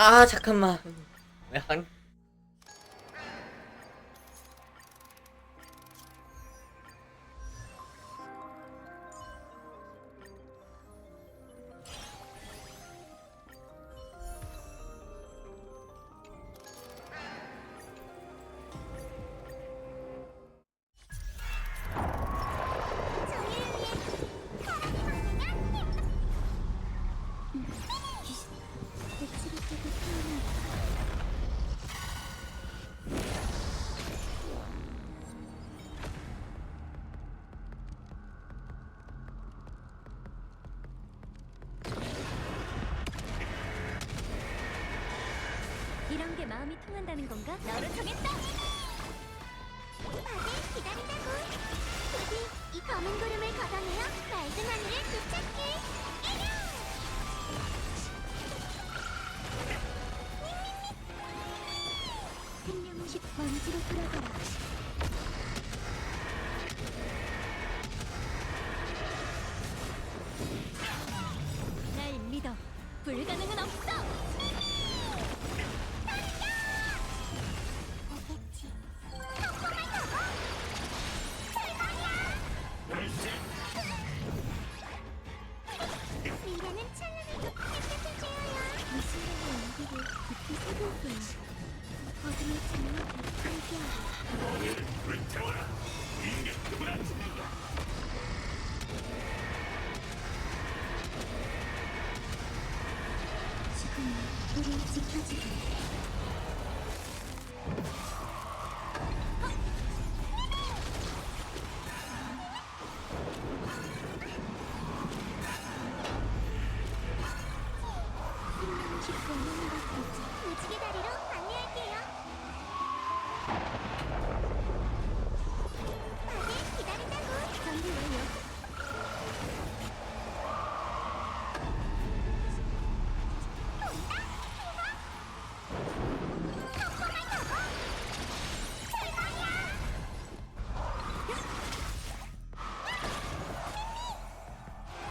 아 잠깐만. 왜 한? 이런 게 마음이 통한다는 건가? 너를 정했다. 다들 기다린다고. 부디 이 검은 구름을 걷어내어 맑은 하늘을 되찾게. 생명식 먼지로 돌아가라. 날 믿어. 불가능은 없어. 오겠지. 미래는 찬란하고 햇볕을 쬐어요. 이 순간의 온기를 깊이 새길게요. 어둠의 장막을 함께하고. 지금은 우리 지켜주길. 생명식 원하는 것들지. 무지개 다리로 안내할게요. 다들 기다린다고. 준비 완료.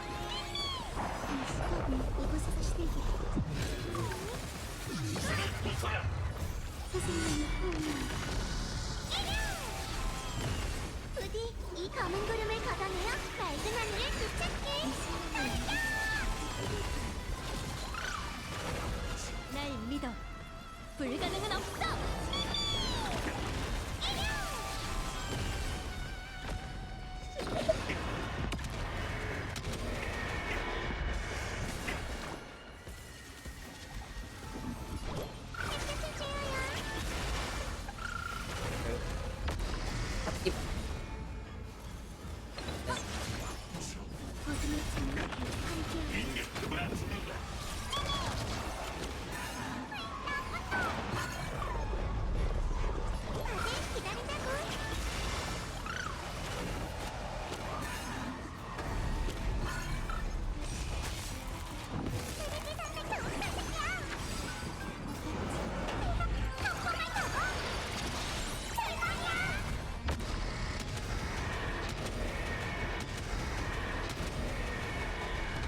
이 시간이 이곳에서 시들게. 선생님의 호흡. 부디 이 검은 구름을 걷어내어 맑은 하늘을 되찾게. 날 믿어. 불가능은 없어. 어둠의 장막을 함께하고. 다들 기다린다고.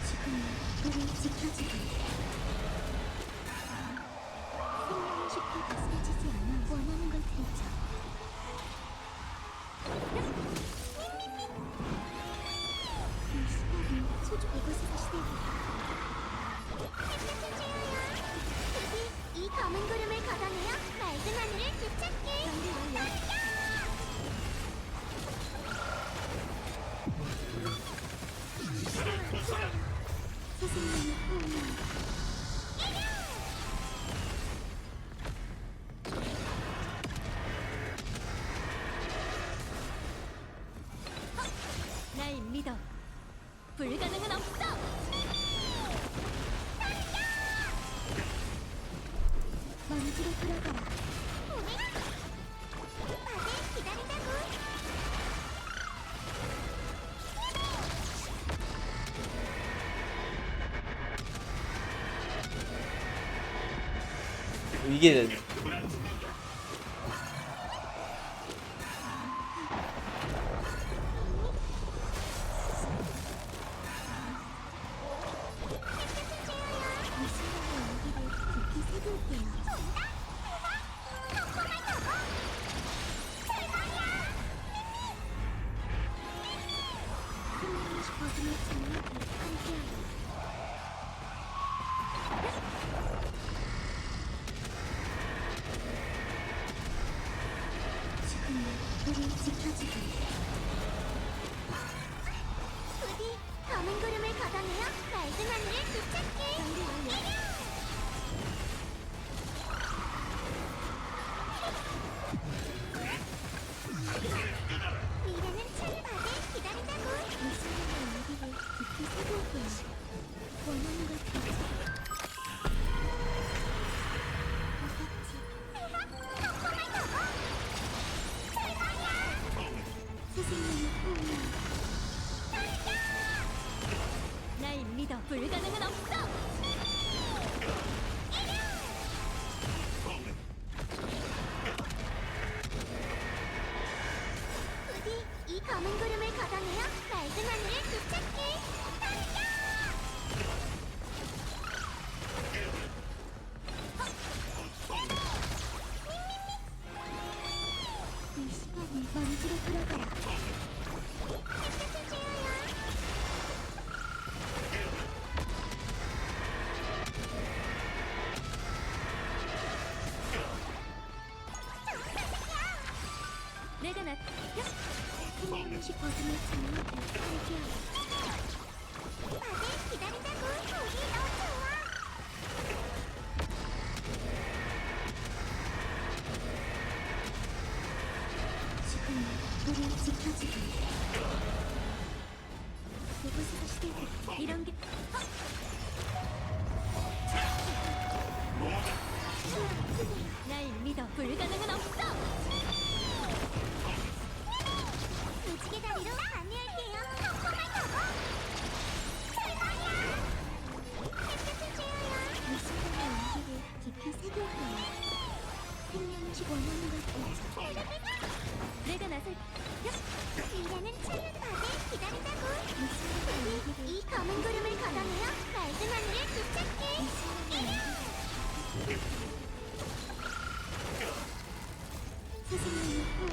지금은 우리 지켜주길. 생명은 쉽게 다스려지지 않아. 원하는 걸 들죠. 이 시간이 소중 이곳에서 시대를. 햇볕을 쬐어요. 부디 이 검은 구름을 걷어내어 맑은 하늘을 되찾게. 준비 완료. 선생님의 호흡. 날 믿어. 불가능은 없어. 먼지로 돌아가라. 다들 기다린다고. 이게 되네. 이 순간의 온기를 깊이 새길게요. 생명식 어둠의 장막을 함께하고. 지금은 우리 지켜주길. 부디 검은 구름을 걷어내어 맑은 하늘을 되찾게. 준비 완료. 미래는 찬 다들 기다린다고. 이 순간의 온기를 깊이 새길게요. 원하는 걸 들죠. 오겠지. 선생님의 호흡. 이 검은 구름을 걷어내어 맑은 하늘을 되찾게. 이 시간에 먼지로 들어가라. 햇볕을 쬐어요. 내가 나 생명시 버듬을 찾는 함께하라. 다들 기다린다고. 우리 너무 좋아. 지금 우리 지켜주기. 이곳에서 시대를 이런 게 날 믿어. 불가능은 없어. 무지개 다리로 안내할게요. 덕분을 타고. 대박이야. 햇볕을 쬐어요. 이 순간의 온기를 깊이 새겨요. 생명시 원하는 것들. 내가 나설 일하는 찰나 다들 기다린다고. 이 순간의 온기를 이 검은 구름을 걷어내어 맑은 하늘을 되찾게. 이 순간의 온기를 선생님의 호흡.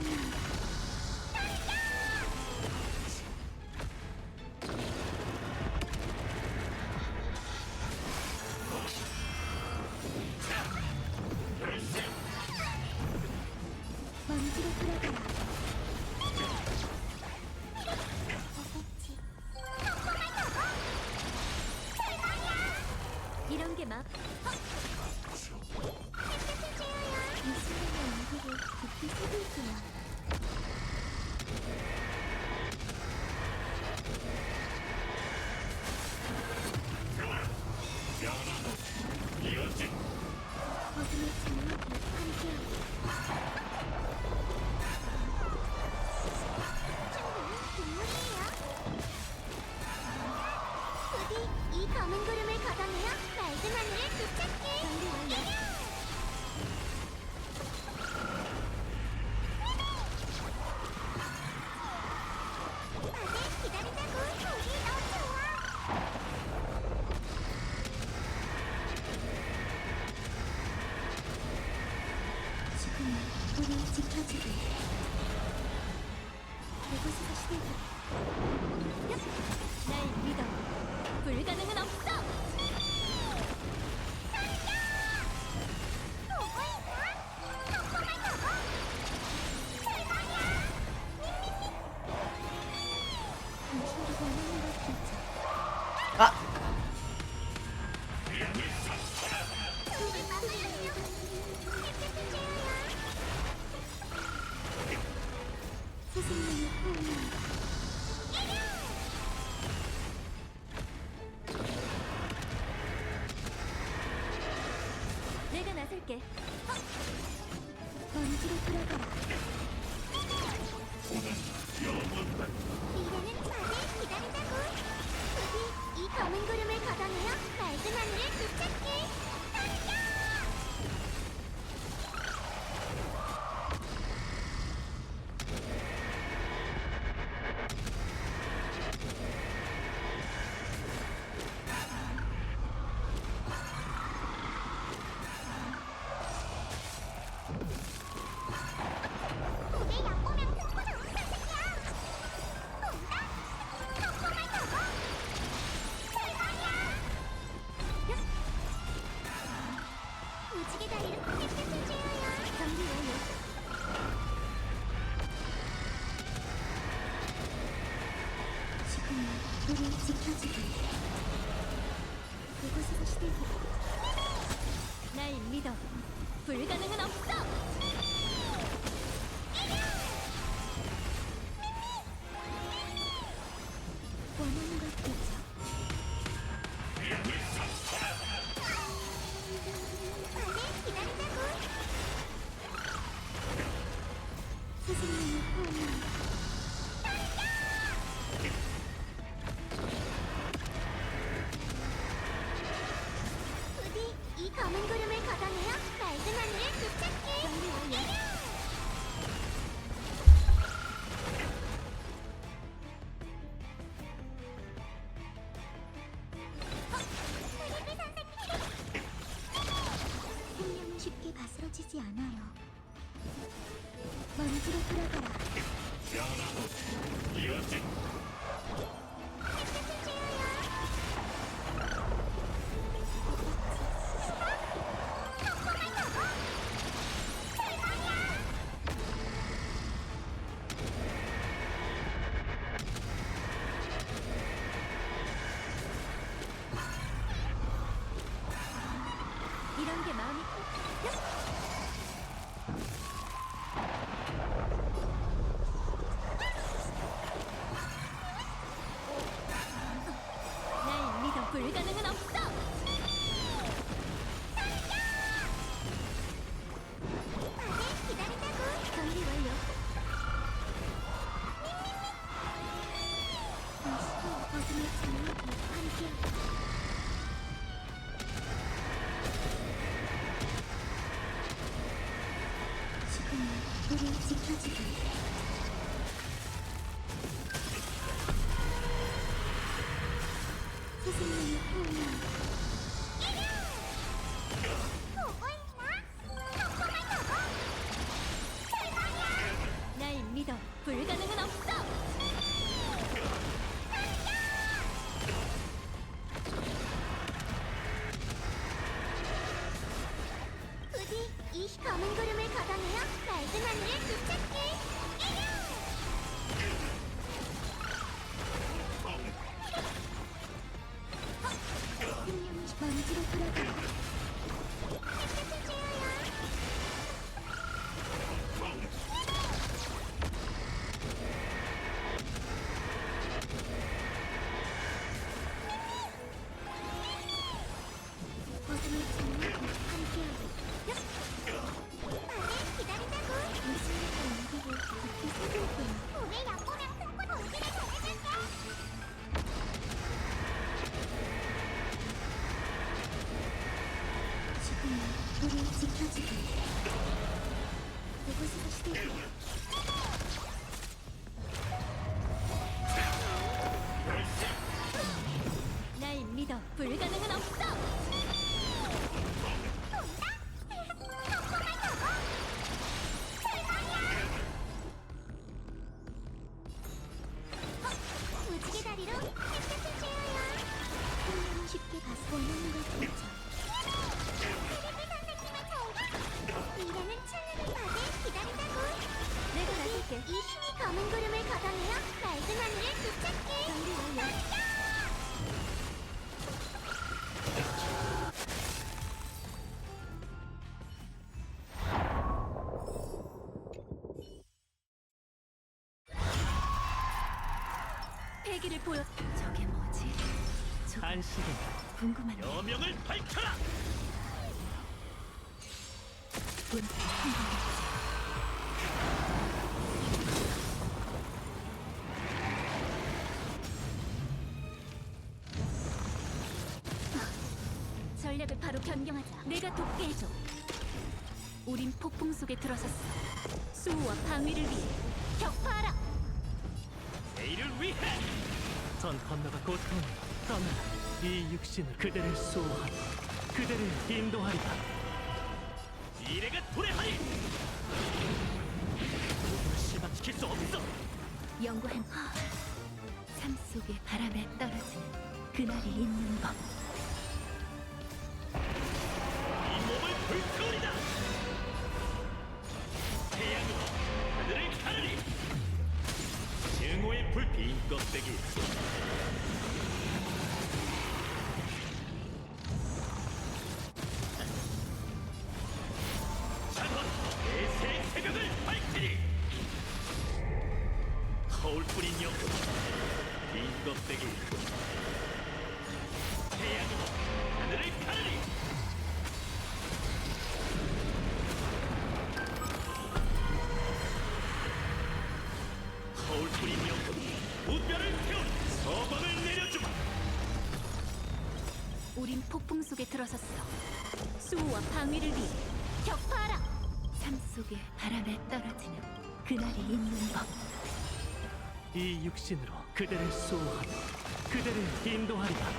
먼지로 들어가라. 어겠지. 덕분을 타고. 대박이야. 이런 게 막. 햇볕을 쬐어요. 이 순간의 온기를 깊이 새길게요. 어둠의 창문을 함께하고. 친구는 동물이에요. 부디 이 검은 구름을 걷어내어 맑은 하늘을 되찾게. 준비 완료. 다들 기다린다고. 우리 너무 좋아. 지금 우리 지켜주기. 이곳에서 시대를 날 믿어. 불가능은 없어. 보고 있나? 덕분을 타고. 대박이야. 당신이 원하는 걸 진짜. 아! 우리 만나요. 햇볕을 쬐어요. 선생님의 호흡. 내가 나설게. 먼지로 들어가라. 일하는 자들 기다린다고. 부디 이 검은 구름을 걷어내어 맑은 하늘을 되찾게. 고개 얕보면 특보다 우선이야. 온다. 덕분을 타고. 대박이야. 무지개 다리로 햇볕을 쬐어요. 준비 완료. 지금 우리 지켜주기. 이곳에서 시대를 날 믿어. 불가능은 없어. 원하는 걸 되죠. 다들 기다린다고. 선생님의 호흡. 부디 이 검은 구름을 걷어내어 맑은 하늘을 되찾게. 준비 완료. 먼지로 돌아가라. 이런 게 마음이 날 믿어 불가능은 없어. 다들 기다린다고. 정리 완료. 어둠의 장막이 함께하고. 지금은 우리 지켜주길. 선생님의 호응을. 보고 있나? 조금만 더. 날 믿어. 불가능은 없어. 부디 이 검은 구름을 걷어내어 맑은 하늘을 되찾게. 생명이 먼지로 돌아가. 햇볕을 쬐어요. 어둠의 장막이 함께하고. 다들 기다린다고. 이승리가 연기를 깊이 새길 뿐. 우리 얕보면 승부 돌기를 잘해줄게. 지금은 우리 지켜주길. 이곳에서 시대를. 날 믿어. 불가능은 없어. 무지개 다리로 햇볕을 쬐어요. 생명은 쉽게 가서 원하는 걸 보죠. 테레비 선생님의 잘가. 미래는 찬란한 밤에 기다린다고. 내가 나설게. 이 힘이 검은 구름을 걷어내어 맑은 하늘을 되찾게. 정리 완료. 패기를 보여. 저게 뭐지? 안식은 궁금한 여명을 밝혀라. 분 한번이지. 전략을 바로 변경하자. 내가 돕게 해줘. 우린 폭풍 속에 들어섰어. 수호와 방위를 위해 격파하라. 내일을 위해 전 건너가 고통을 떠나 이 육신을 그대를 수호하고 그대를 인도하리라. 미래가 도래하리. 모두를 실망시킬 수 없어. 연구한 삶 속의 바람에 떨어지는 그날이 있는 법. 이 몸을 불태우리다. 태양으로 하늘을 가르리. 증오의 불 빈 껍데기. 찬헌 내새 새벽을 밝히리. 거울뿐인 영혼 빈 껍데기. 태양으로 하늘을 가르리. 거울뿐인 영혼 무뼈를 태운 서방을 내려주마. 우린 폭풍 속에 들어섰어. 수호와 방위를 위해 격파하라. 삶 속의 바람에 떨어지는 그날이 있는 법. 이 육신으로 그대를 수호하고 그대를 인도하리라.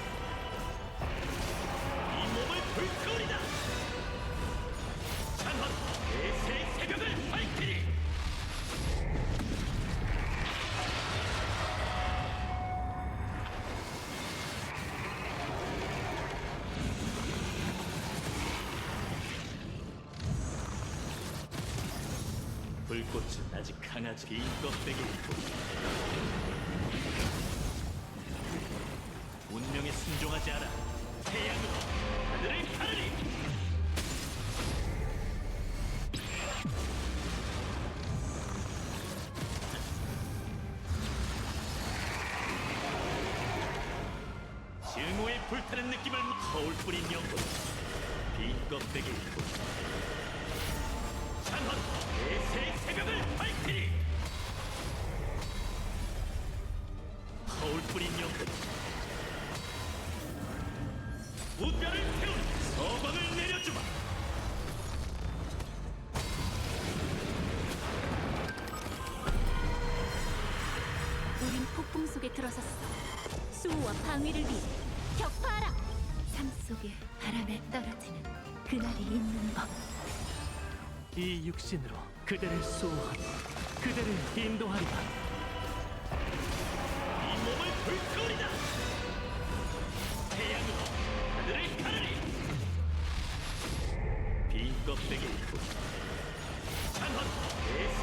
이 몸을 불태우리다. 찬헌 내새 새벽을 밝히리. 불꽃은 아직 강하지. 빈 껍데기 일뿐. 운명에 순종하지 않아. 태양으로 하늘을 가르리. 증오에 불타는 느낌을 거울 뿌린 영혼. 빈 껍데기 일뿐. 찬헌 내세의 새벽을 밝히리. 거울 뿌린 영혼. 우뼈를 태운 서광을 내려주마. 우린 폭풍 속에 들어섰어. 수호와 방위를 위해 격파하라. 삶 속에 바람에 떨어지는 그날이 있는 법. 이 육신으로 그대를 수호하며 그대를 인도하리라. 이 몸을 불태우리다. 태양으로 하늘을 가르리. 빈 껍데기 일뿐. 찬헌 내